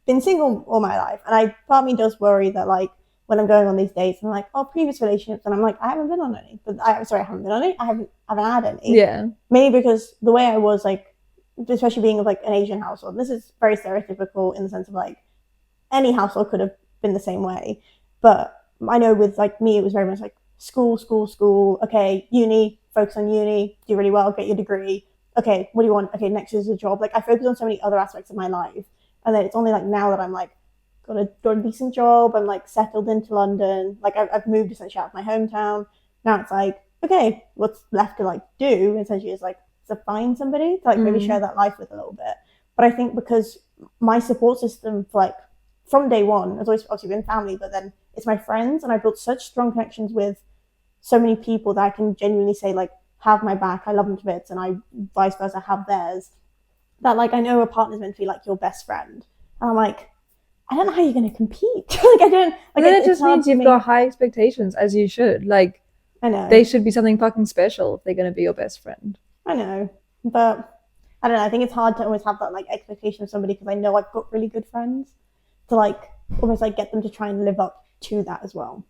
been single all my life, and part of me does worry that like when I'm going on these dates, I'm like, oh, previous relationships, and I'm like, I haven't been on any. But I haven't been on any. I haven't had any. Yeah. Mainly because the way I was, like, especially being of like an Asian household, this is very stereotypical in the sense of like any household could have been the same way. But I know with like me, it was very much like school. Okay, uni, focus on uni, do really well, get your degree. Okay, what do you want? Okay, next is a job. Like I focus on so many other aspects of my life, and then it's only like now that I'm like got a decent job. I'm like settled into London. Like I've moved essentially out of my hometown. Now it's like, okay, what's left to like do essentially is like to find somebody to like maybe share that life with a little bit. But I think because my support system for like from day one has always obviously been family, but then it's my friends, and I built such strong connections with so many people that I can genuinely say like have my back. I love them to bits, and I vice versa have theirs. That like I know a partner's meant to be like your best friend, and I'm like, I don't know how you're going to compete. Like I don't. Like it just means you've got high expectations, as you should. Like I know they should be something fucking special if they're going to be your best friend. I know, but I don't know. I think it's hard to always have that like expectation of somebody because I know I've got really good friends to like almost like get them to try and live up to that as well.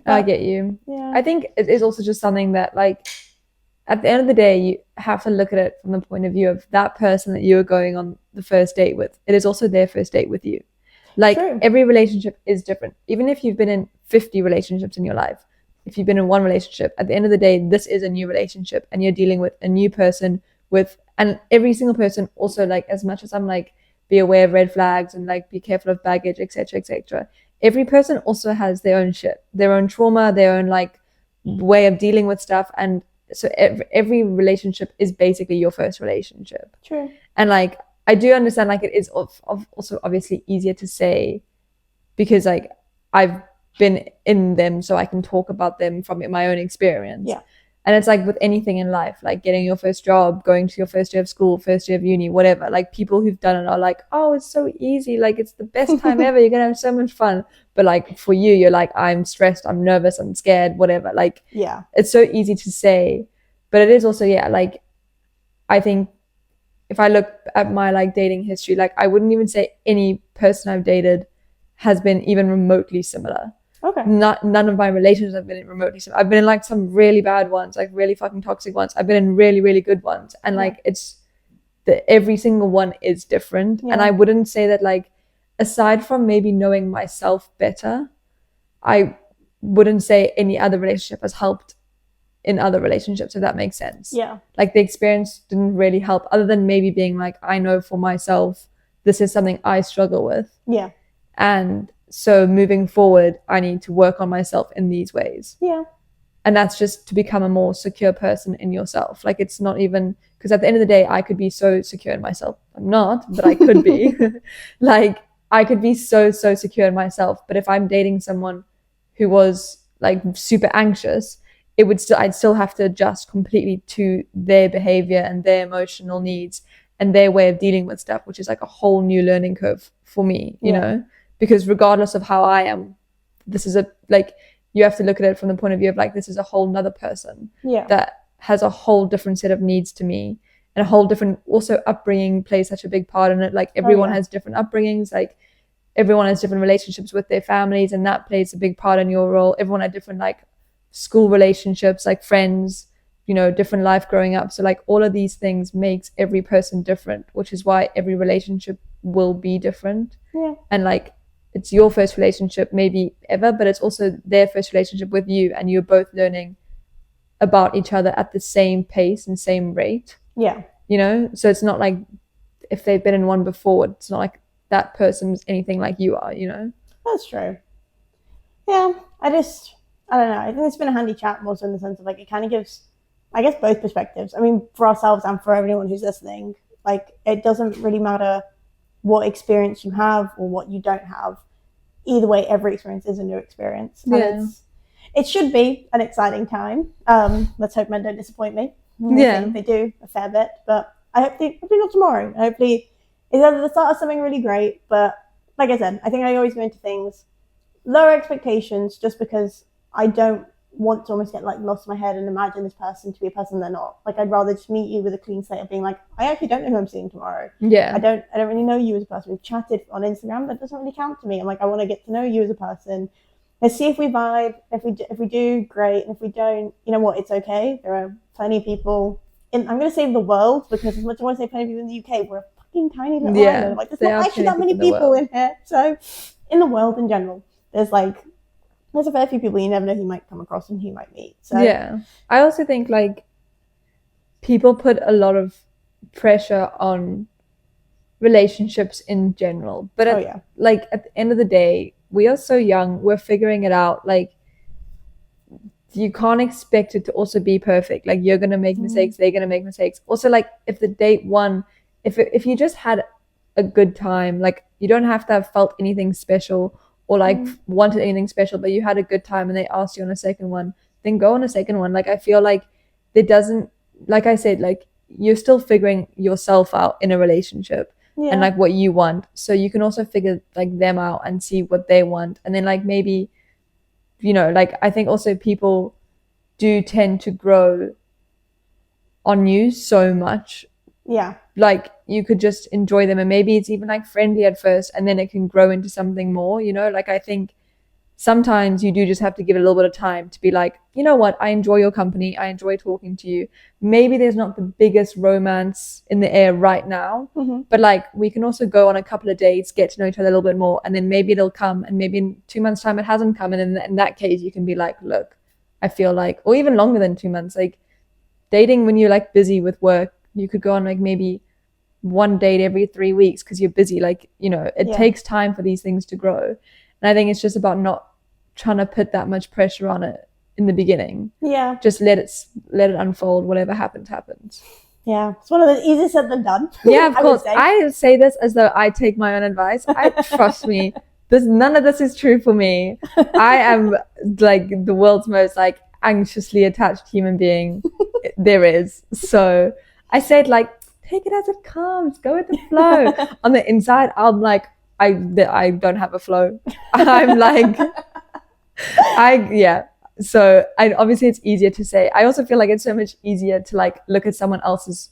But, I get you. Yeah. I think it is also just something that like at the end of the day, you have to look at it from the point of view of that person that you are going on the first date with. It is also their first date with you. Like every relationship is different. Even if you've been in 50 relationships in your life, if you've been in one relationship, at the end of the day, this is a new relationship and you're dealing with a new person and every single person also like as much as I'm like, be aware of red flags and like be careful of baggage, etc. Every person also has their own shit, their own trauma, their own like way of dealing with stuff. And so every relationship is basically your first relationship. True. And like, I do understand like it is also obviously easier to say because like I've been in them, so I can talk about them from my own experience. Yeah. And it's like with anything in life, like getting your first job, going to your first year of school, first year of uni, whatever. Like people who've done it are like, oh, it's so easy. Like it's the best time ever. You're going to have so much fun. But like for you, you're like, I'm stressed, I'm nervous, I'm scared, whatever. Like, yeah, it's so easy to say, but it is also, yeah, like I think if I look at my like dating history, like I wouldn't even say any person I've dated has been even remotely similar. Okay. None of my relationships have been remotely similar. I've been in like some really bad ones, like really fucking toxic ones. I've been in really, really good ones. And like every single one is different. Yeah. And I wouldn't say that, like, aside from maybe knowing myself better, I wouldn't say any other relationship has helped in other relationships, if that makes sense. Yeah. Like the experience didn't really help, other than maybe being like, I know for myself, this is something I struggle with. Yeah. And so moving forward, I need to work on myself in these ways. Yeah. And that's just to become a more secure person in yourself. Like it's not even, because at the end of the day, I could be so secure in myself. I'm not, but I could be. Like I could be so secure in myself. But if I'm dating someone who was like super anxious, I'd still have to adjust completely to their behavior and their emotional needs and their way of dealing with stuff, which is like a whole new learning curve for me, you know, because regardless of how I am, this is you have to look at it from the point of view of like, this is a whole nother person that has a whole different set of needs to me, and a whole different also upbringing plays such a big part in it. Like everyone has different upbringings, like everyone has different relationships with their families, and that plays a big part in your role. Everyone had different like school relationships, like friends, you know, different life growing up. So like all of these things makes every person different, which is why every relationship will be different. Yeah. And like it's your first relationship maybe ever, but it's also their first relationship with you, and you're both learning about each other at the same pace and same rate. Yeah. You know, so it's not like if they've been in one before, it's not like that person's anything like you are, you know. That's true. Yeah, I don't know. I think it's been a handy chat, more so in the sense of like it kind of gives, I guess, both perspectives. I mean, for ourselves and for everyone who's listening, like it doesn't really matter what experience you have or what you don't have. Either way, every experience is a new experience. And it should be an exciting time. Let's hope men don't disappoint me. They do a fair bit, but hopefully not tomorrow. Hopefully it's either the start of something really great, but like I said, I think I always go into things lower expectations just because I don't want to almost get like lost in my head and imagine this person to be a person they're not. Like I'd rather just meet you with a clean slate of being like, I actually don't know who I'm seeing tomorrow. Yeah. I don't really know you as a person. We've chatted on Instagram, but it doesn't really count to me. I'm like, I want to get to know you as a person. Let's see if we vibe. If we do, great. And if we don't, you know what? It's okay. There are plenty of people I'm going to say the world, because as much as I want to say plenty of people in the UK, we're a fucking tiny little island. Like there's not actually that many people in here. So in the world in general, there's a fair few people you never know who you might come across and who you might meet. So yeah, I also think like people put a lot of pressure on relationships in general, but at the end of the day, we are so young, we're figuring it out. Like you can't expect it to also be perfect. Like you're gonna make mistakes, they're gonna make mistakes. Also, like if the date one, if you just had a good time, like you don't have to have felt anything special or like wanted anything special, but you had a good time and they asked you on a second one, then go on a second one. Like I feel like it doesn't, like I said, like you're still figuring yourself out in a relationship and like what you want. So you can also figure like them out and see what they want. And then like maybe, you know, like I think also people do tend to grow on you so much. Yeah. Like you could just enjoy them, and maybe it's even like friendly at first and then it can grow into something more, you know. Like I think sometimes you do just have to give it a little bit of time to be like, you know what, I enjoy your company, I enjoy talking to you. Maybe there's not the biggest romance in the air right now, but like we can also go on a couple of dates, get to know each other a little bit more, and then maybe it'll come, and maybe in 2 months time it hasn't come, and in that case you can be like, look, I feel like, or even longer than 2 months, like dating when you're like busy with work, you could go on like maybe one date every 3 weeks because you're busy. Like, you know, it takes time for these things to grow. And I think it's just about not trying to put that much pressure on it in the beginning. Yeah. Just let it unfold. Whatever happens. Yeah. It's one of the easier said than done. Yeah, of course. I say this as though I take my own advice. Trust me, none of this is true for me. I am like the world's most like anxiously attached human being there is. So I said, like, take it as it comes, go with the flow. On the inside, I'm like, I don't have a flow. I'm like, So obviously it's easier to say. I also feel like it's so much easier to like look at someone else's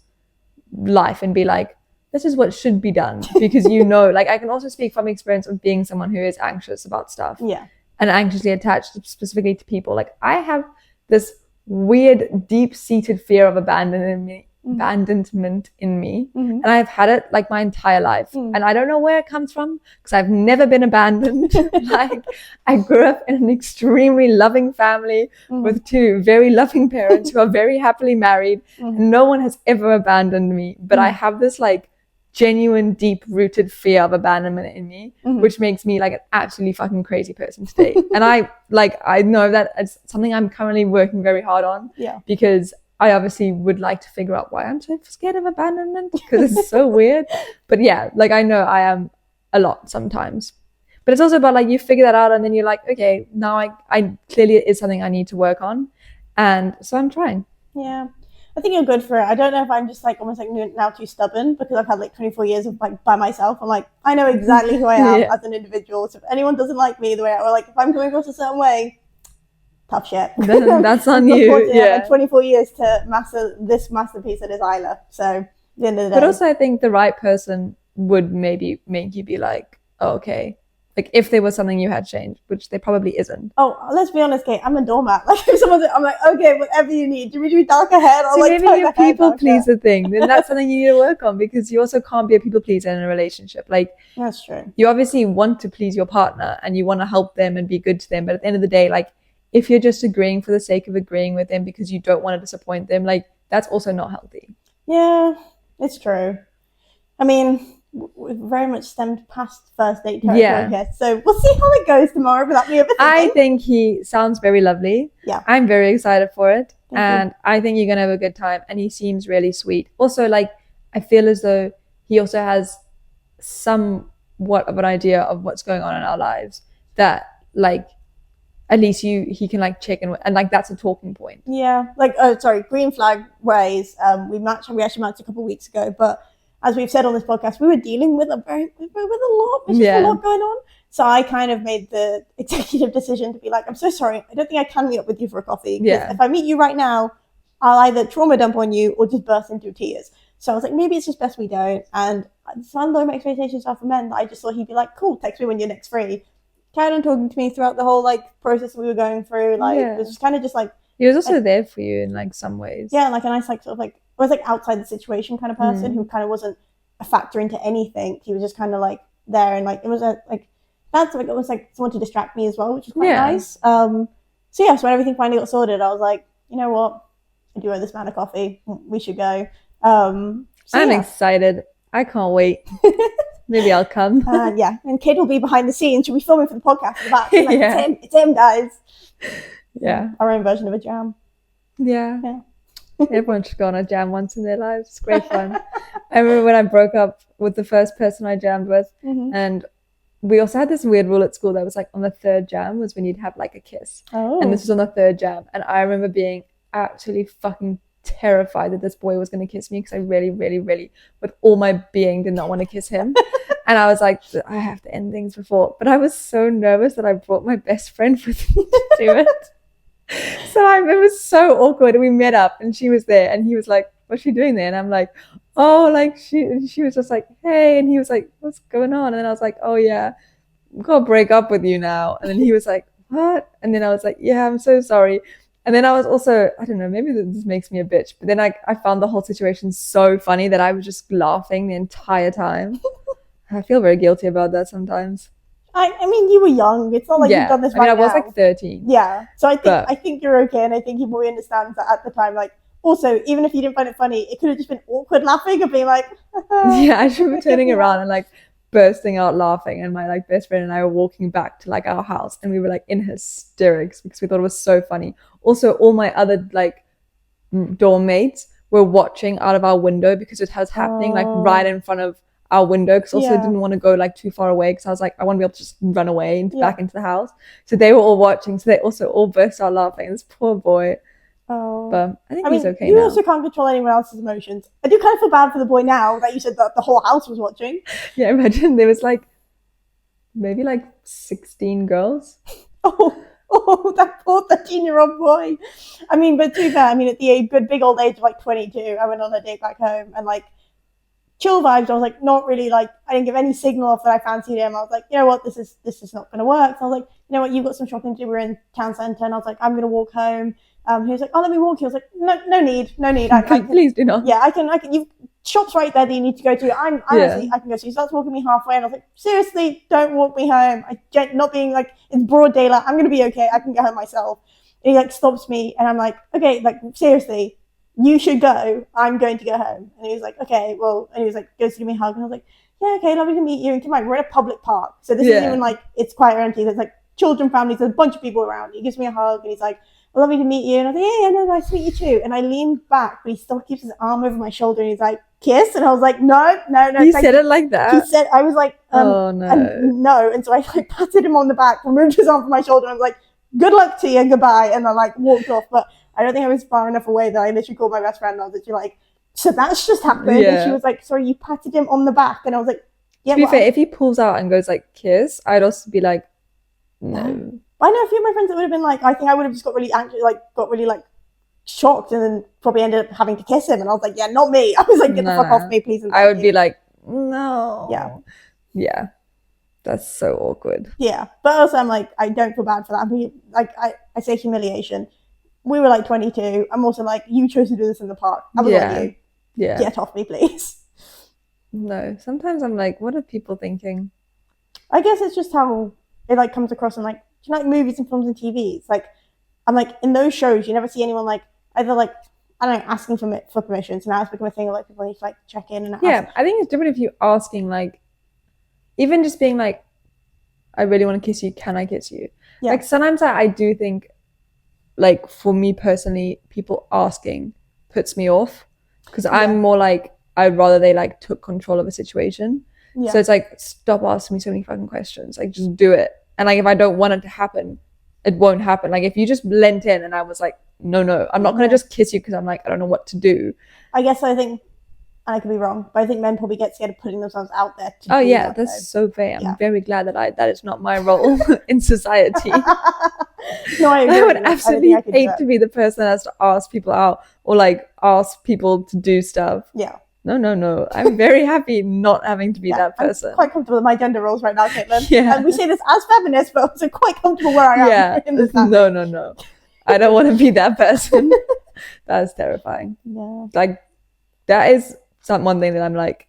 life and be like, this is what should be done, because like I can also speak from experience of being someone who is anxious about stuff. Yeah. And anxiously attached specifically to people. Like I have this weird, deep-seated fear of abandonment in me. And I've had it like my entire life. And I don't know where it comes from, because I've never been abandoned. Like I grew up in an extremely loving family with two very loving parents who are very happily married. And no one has ever abandoned me. But I have this like genuine, deep-rooted fear of abandonment in me, which makes me like an absolutely fucking crazy person to date. And I know that it's something I'm currently working very hard on. Yeah. Because I obviously would like to figure out why I'm so scared of abandonment, because it's so weird. But yeah, like I know I am a lot sometimes. But it's also about like you figure that out and then you're like, okay, now I clearly it is something I need to work on. And so I'm trying. Yeah. I think you're good for it. I don't know if I'm just like almost like now too stubborn, because I've had like 24 years of like by myself. I'm like, I know exactly who I am as an individual. So if anyone doesn't like me the way or like if I'm coming across a certain way, tough shit. That's on you. Yeah. 24 years to master this masterpiece that is Isla. So at the end of the day. But also I think the right person would maybe make you be like, oh, okay. Like if there was something you had changed, which there probably isn't. Oh, let's be honest, Kate. I'm a doormat. Like if someone's, I'm like, okay, whatever you need. Do we dark ahead? So like, maybe your people pleaser thing. Then that's something you need to work on, because you also can't be a people pleaser in a relationship. Like that's true. You obviously want to please your partner and you want to help them and be good to them. But at the end of the day, like if you're just agreeing for the sake of agreeing with them because you don't want to disappoint them, like that's also not healthy. Yeah, it's true. I mean, we've very much stemmed past first date territory here. So we'll see how it goes tomorrow without me overthinking. I think he sounds very lovely. Yeah. I'm very excited for it. Thank you. I think you're going to have a good time. And he seems really sweet. Also, like, I feel as though he also has somewhat of an idea of what's going on in our lives that, like, at least he can, like, check in and like, that's a talking point. Yeah. Like, green flag ways. We actually matched a couple of weeks ago, but as we've said on this podcast, we were dealing with a lot going on. So I kind of made the executive decision to be like, I'm so sorry. I don't think I can meet up with you for a coffee. Yeah. If I meet you right now, I'll either trauma dump on you or just burst into tears. So I was like, maybe it's just best we don't. And so low my expectations are for men that I just thought he'd be like, cool, text me when you're next free. Carried on talking to me throughout the whole like process we were going through. Like it was just kind of just like he was also there for you in like some ways. Yeah, like a nice like sort of like I was like outside the situation kind of person who kind of wasn't a factor into anything. He was just kind of like there, and like it was that's like it was like someone to distract me as well, which is quite nice. So when everything finally got sorted, I was like, you know what, I do owe this man a coffee. We should go. I'm excited. I can't wait. Maybe I'll come. And Kid will be behind the scenes. She'll be filming for the podcast. Like, it's him, guys. Yeah, our own version of a jam. Yeah. Everyone should go on a jam once in their lives. It's great fun. I remember when I broke up with the first person I jammed with, and we also had this weird rule at school that was like on the third jam was when you'd have like a kiss. And this was on the third jam. And I remember being absolutely fucking terrified that this boy was going to kiss me, because I really, really, really, with all my being, did not want to kiss him. And I was like, I have to end things before. But I was so nervous that I brought my best friend with me to do it. So it was so awkward. We met up and she was there and he was like, what's she doing there? And I'm like, oh, like she was just like, hey. And he was like, what's going on? And then I was like, oh yeah, I'm gonna break up with you now. And then he was like, what? And then I was like, yeah, I'm so sorry. And then I was also, I don't know, maybe this makes me a bitch, but then I found the whole situation so funny that I was just laughing the entire time. I feel very guilty about that sometimes. I mean, you were young. It's not like you've done this right now. I was like 13. Yeah. So I think you're okay, and I think he probably understands that at the time. Like, also, even if you didn't find it funny, it could have just been awkward laughing and being like, yeah, I should be turning around and like bursting out laughing. And my like best friend and I were walking back to like our house, and we were like in hysterics because we thought it was so funny. Also, all my other like dorm mates were watching out of our window because it was happening like right in front of our window, because also didn't want to go like too far away, because I was like, I want to be able to just run away and back into the house. So they were all watching, so they also all burst out laughing. This poor boy. Oh, but I think he's okay you now. also can't control anyone else's emotions. I do kind of feel bad for the boy now that you said that the whole house was watching. Yeah, imagine there was like maybe like 16 girls. Oh, that poor 13-year-old boy. I mean, but to be fair, I mean, at the good big old age of like 22, I went on a date back home and like chill vibes. I was like, not really like, I didn't give any signal off that I fancied him. I was like, you know what, this is not going to work. So I was like, you know what, you've got some shopping to do. We're in town centre, and I was like, I'm going to walk home. He was like, oh, let me walk you. I was like, no need. Please do not. Yeah, I can. You've shop's right there that you need to go to. Honestly, I can go to. He starts walking me halfway, and I was like, seriously, don't walk me home. Not being like, it's broad daylight. I'm gonna be okay. I can get home myself. And he like stops me, and I'm like, okay, like seriously, you should go. I'm going to go home. And he was like, okay, well, and he was like, goes to give me a hug, and I was like, yeah, okay, lovely to meet you. And come on, we're at a public park, so this isn't even like it's quite empty. There's like children, families, there's a bunch of people around. He gives me a hug, and he's like, lovely to meet you. And I was like, yeah, no, nice to meet you too. And I leaned back, but he still keeps his arm over my shoulder, and he's like, kiss. And I was like, no. He said it like that? He said, I was like, oh, no. No. And so I like patted him on the back, removed his arm from my shoulder, and I was like, good luck to you, goodbye. And I like walked off. But I don't think I was far enough away that I literally called my best friend, and I was literally like, so that's just happened. And she was like, sorry, you patted him on the back. And I was like, yeah. To be fair, if he pulls out and goes like, kiss, I'd also be like, no. I know a few of my friends that would have been like, I think I would have just got really anxious, like got really like shocked, and then probably ended up having to kiss him. And I was like, yeah, not me. I was like, get the fuck off me, please. I would be like, no. Yeah. That's so awkward. Yeah. But also I'm like, I don't feel bad for that. I mean, like I say humiliation. We were like 22. I'm also like, you chose to do this in the park. I was like, you. Yeah. Get off me, please. No. Sometimes I'm like, what are people thinking? I guess it's just how it like comes across in like, do you know, like movies and films and TV? It's like, I'm like, in those shows, you never see anyone like either like, I don't know, asking for permission. So now it's become a thing of like people need to like check in and ask. Yeah, I think it's different if you're asking like, even just being like, I really want to kiss you. Can I kiss you? Yeah. Like sometimes I do think, like for me personally, people asking puts me off, because I'm more like, I'd rather they like took control of a situation. Yeah. So it's like, stop asking me so many fucking questions. Like just do it. And like if I don't want it to happen, it won't happen. Like if you just lent in and I was like, no, I'm not going to just kiss you because I'm like, I don't know what to do. I guess I think, and I could be wrong, but I think men probably get scared of putting themselves out there. That's so fair. I'm very glad that is not my role in society. No, I agree. I would absolutely hate to be the person that has to ask people out or like ask people to do stuff. Yeah. No. I'm very happy not having to be that person. I'm quite comfortable with my gender roles right now, Caitlin. Yeah. And we say this as feminists, but also quite comfortable where I am. Yeah. In this no. I don't want to be that person. That's terrifying. Yeah. Like that is one thing that I'm like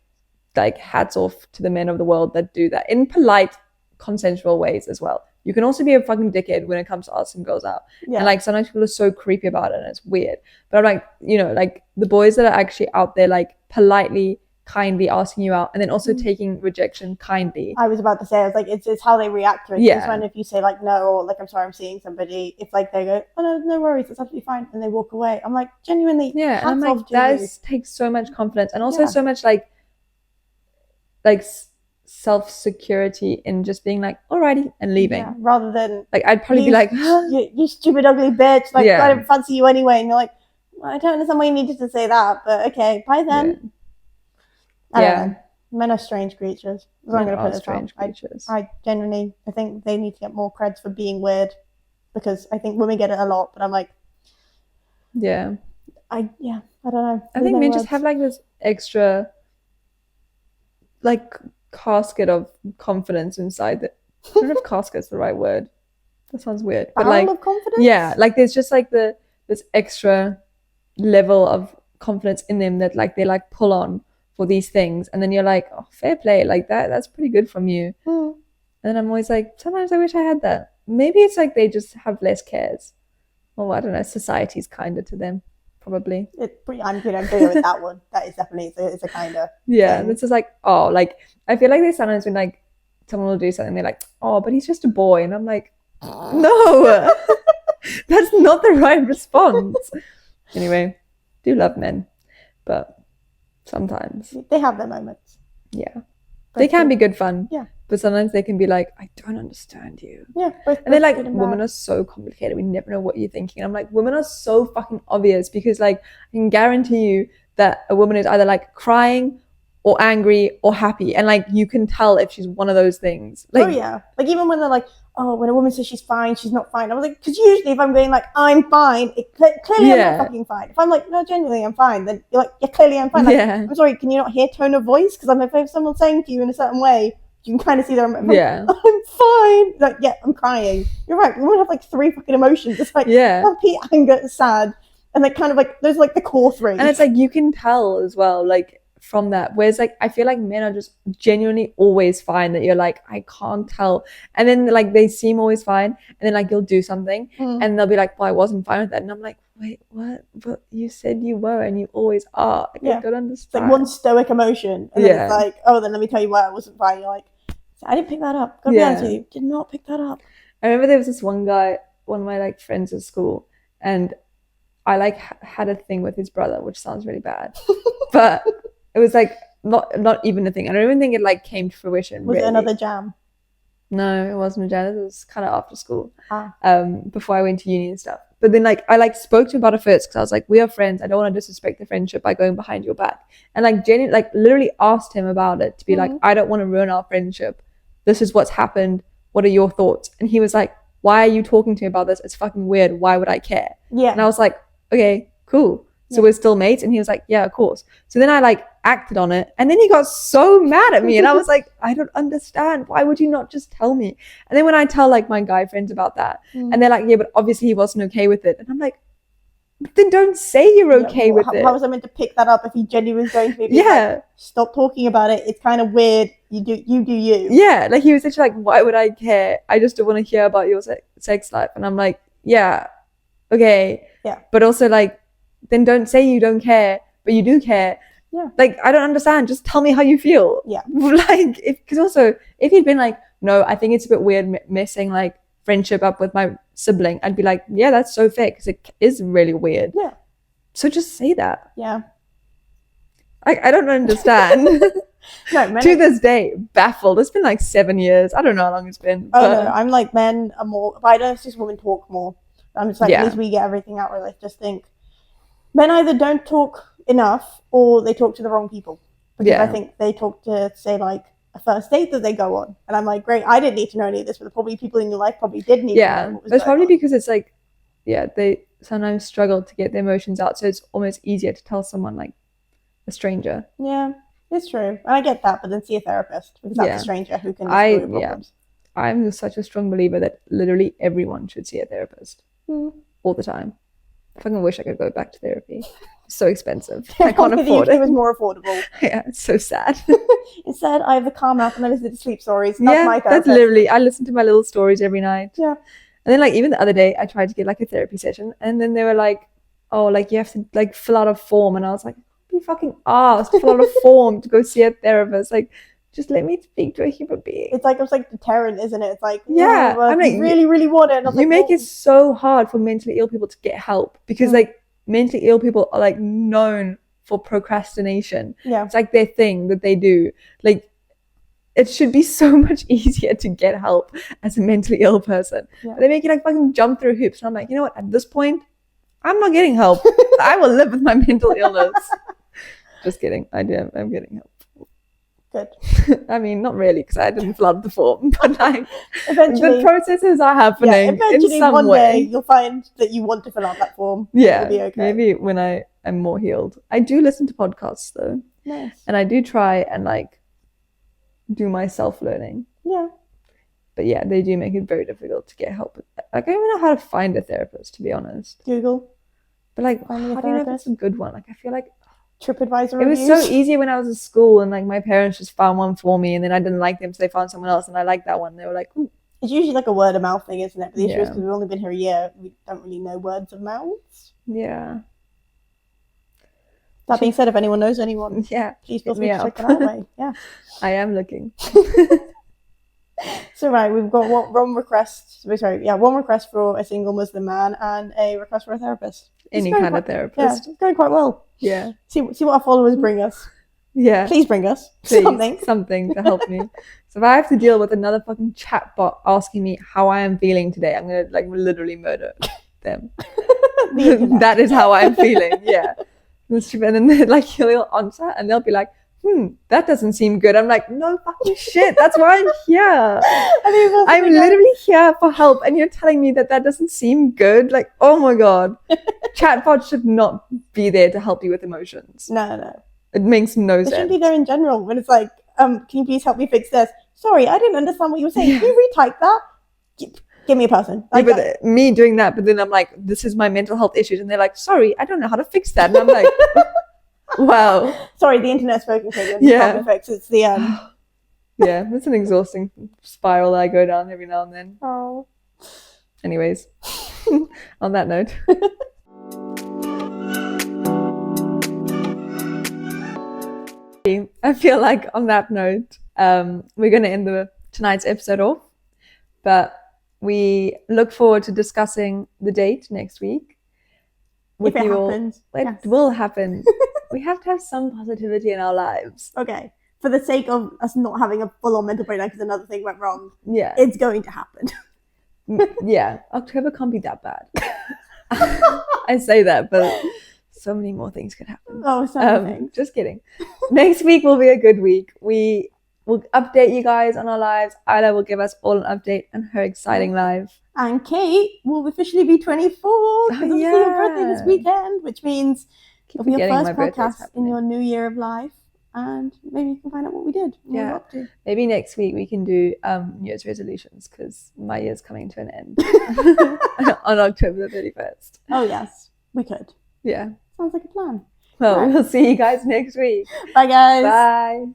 hats off to the men of the world that do that in polite, consensual ways as well. You can also be a fucking dickhead when it comes to asking girls out. Yeah. And like sometimes people are so creepy about it and it's weird. But I'm like, you know, like the boys that are actually out there like politely, kindly asking you out and then also taking rejection kindly. I was about to say, I was like, it's how they react to it. Yeah. It's when if you say like no, or like I'm sorry, I'm seeing somebody, if like they go, oh no worries, it's absolutely fine, and they walk away. I'm like, genuinely, yeah. And I'm like, that takes so much confidence and also so much like self-security in just being like, alrighty, and leaving. Yeah, rather than like I'd probably be like, you stupid ugly bitch, like I don't fancy you anyway, and you're like, well, I don't understand why you needed to say that, but okay, bye then. I don't know. Men are strange creatures. Men are strange creatures. I genuinely, I think they need to get more creds for being weird, because I think women get it a lot, but I'm like, I don't know. I think men just have like this extra like casket of confidence inside that. I don't know if casket's the right word. That sounds weird. But like of confidence? Yeah, like there's just like this extra level of confidence in them that like they like pull on for these things, and then you're like, oh, fair play, like that's pretty good from you. And I'm always like, sometimes I wish I had that. Maybe it's like they just have less cares, or I don't know, society's kinder to them, probably. I'm good with that one. That is definitely it's a kind of thing. It's just like, oh, like I feel like there's sometimes when like someone will do something, they're like, oh, but he's just a boy, and I'm like, no, that's not the right response. Anyway, do love men, but sometimes they have their moments. Yeah. They can be good fun. Yeah. But sometimes they can be like, I don't understand you. Yeah. And they're like, women are so complicated. We never know what you're thinking. And I'm like, women are so fucking obvious, because like I can guarantee you that a woman is either like crying or angry or happy, and like you can tell if she's one of those things. Like, oh yeah, like even when they're like, oh, when a woman says she's fine, she's not fine. I was like, because usually if I'm being like, I'm fine, clearly I'm not fucking fine. If I'm like, no, genuinely I'm fine, then you're like, yeah, clearly I'm fine. Like, I'm sorry, can you not hear tone of voice? Because I'm like, if someone's saying to you in a certain way, you can kind of see that I'm fine. Like, yeah, I'm crying. You're right. We would have like 3 fucking emotions. It's like happy, anger, sad, and like kind of like those like the core 3. And it's like you can tell as well, like from that. Whereas like I feel like men are just genuinely always fine, that you're like, I can't tell. And then like they seem always fine, and then like you'll do something and they'll be like, well, I wasn't fine with that. And I'm like, wait, what? But you said you were, and you always are. Like, I don't understand. It's like one stoic emotion, and then it's like, oh, then let me tell you why I wasn't fine. You're like, I didn't pick that up. Gotta be honest with you, did not pick that up. I remember there was this one guy, one of my like friends at school, and I like had a thing with his brother, which sounds really bad, but it was like not even a thing. I don't even think it like came to fruition. Was it another jam? No, it wasn't a jam. It was kind of after school, before I went to uni and stuff. But then like I like spoke to him about it first, because I was like, we are friends. I don't want to disrespect the friendship by going behind your back. And like Jenny like literally asked him about it, to be like, I don't want to ruin our friendship. This is what's happened. What are your thoughts? And he was like, why are you talking to me about this? It's fucking weird. Why would I care? Yeah. And I was like, okay, cool. So we're still mates? And he was like, yeah, of course. So then I like acted on it, and then he got so mad at me, and I was like, I don't understand. Why would you not just tell me? And then when I tell like my guy friends about that, and they're like, yeah, but obviously he wasn't okay with it. And I'm like, then don't say you're okay with it. How was I meant to pick that up if he genuinely was going to be like, stop talking about it, it's kind of weird, you do you. Yeah, like he was literally like, why would I care? I just don't want to hear about your sex life. And I'm like, yeah, okay. Yeah. But also like, then don't say you don't care, but you do care. Yeah. Like, I don't understand. Just tell me how you feel. Yeah. Like, because also, if he'd been like, no, I think it's a bit weird messing like friendship up with my sibling, I'd be like, yeah, that's so fair, because it is really weird. Yeah. So just say that. Yeah. I don't understand. No, to this day, baffled. It's been like 7 years. I don't know how long it's been. Oh, no, I'm like, men are more, but I don't know if just women talk more. I'm just like, at least we get everything out. Where I just think men either don't talk enough or they talk to the wrong people. Because I think they talk to, say, like a first date that they go on. And I'm like, great, I didn't need to know any of this, but probably people in your life probably did need to know what was it's probably on. Because it's like, they sometimes struggle to get their emotions out. So it's almost easier to tell someone like a stranger. Yeah, it's true. And I get that, but then see a therapist, because that's a stranger who can explore your problems. I'm such a strong believer that literally everyone should see a therapist all the time. I fucking wish I could go back to therapy. It's so expensive. I can't afford it. It was more affordable. Yeah, it's so sad. Instead, I have the Calm app and I listen to sleep stories. That's my therapist. That's literally, I listen to my little stories every night. Yeah. And then like even the other day, I tried to get like a therapy session, and then they were like, oh, like you have to like fill out a form. And I was like, you fucking asked to fill out a form to go see a therapist. Like, just let me speak to a human being. It's like deterrent, isn't it? It's like, I mean, really, really want it. You make it so hard for mentally ill people to get help, because like mentally ill people are like known for procrastination. Yeah. It's like their thing that they do. Like, it should be so much easier to get help as a mentally ill person. Yeah. But they make you like fucking jump through hoops. And I'm like, you know what? At this point, I'm not getting help. I will live with my mental illness. Just kidding. I'm getting help. Good. I mean, not really, because I didn't fill out the form, but like eventually, the processes are happening. Eventually, in some one way. Day you'll find that you want to fill out that form. Yeah, it'll be okay. Maybe when I am more healed. I do listen to podcasts though. Nice. And I do try and like do my self-learning. Yeah. But yeah, they do make it very difficult to get help. Like, I don't even know how to find a therapist, to be honest. Google. But like, how do you know if it's a good one? Like, I feel like TripAdvisor reviews. It was so easy when I was at school, and like my parents just found one for me, and then I didn't like them, so they found someone else, and I liked that one. They were like, ooh. It's usually like a word of mouth thing, isn't it? But the issue is because we've only been here a year, we don't really know words of mouths. Yeah. That being said, if anyone knows anyone, please feel free to check it out. Way. Yeah. I am looking. So right, we've got one request for a single Muslim man and a request for a therapist. Any kind of therapist. Yeah, it's going quite well. Yeah. See what our followers bring us. Yeah. Please bring us something to help me. So if I have to deal with another fucking chatbot asking me how I am feeling today, I'm gonna like literally murder them. That is how I'm feeling. Yeah. And then like he'll answer and they'll be like, that doesn't seem good. I'm like, no fucking shit. That's why I'm here. I'm literally here for help, and you're telling me that doesn't seem good. Like, oh my god, chatbots should not be there to help you with emotions. No. It makes no sense. They shouldn't be there in general. When it's like, can you please help me fix this? Sorry, I didn't understand what you were saying. Can you retype that? Give me a person. Like, but me doing that, but then I'm like, this is my mental health issues, and they're like, sorry, I don't know how to fix that, and I'm like. Wow. Sorry, the internet's broken. Yeah. It's the Yeah, it's an exhausting spiral that I go down every now and then. Oh. Anyways, on that note. I feel like on that note, we're going to end tonight's episode off. But we look forward to discussing the date next week. If it happens. It will happen. We have to have some positivity in our lives. Okay. For the sake of us not having a full-on mental breakdown because another thing went wrong. Yeah. It's going to happen. Yeah. October can't be that bad. I say that, but so many more things could happen. Oh, so many things. Just kidding. Next week will be a good week. We will update you guys on our lives. Isla will give us all an update on her exciting life. And Kate will officially be 24 because it's your birthday this weekend, which means it'll be your first podcast in your new year of life. And maybe you can find out what we did. Yeah. Up to. Maybe next week we can do New Year's resolutions because my year's coming to an end on October the 31st. Oh, yes. We could. Yeah. Sounds like a plan. Well, we'll see you guys next week. Bye, guys. Bye.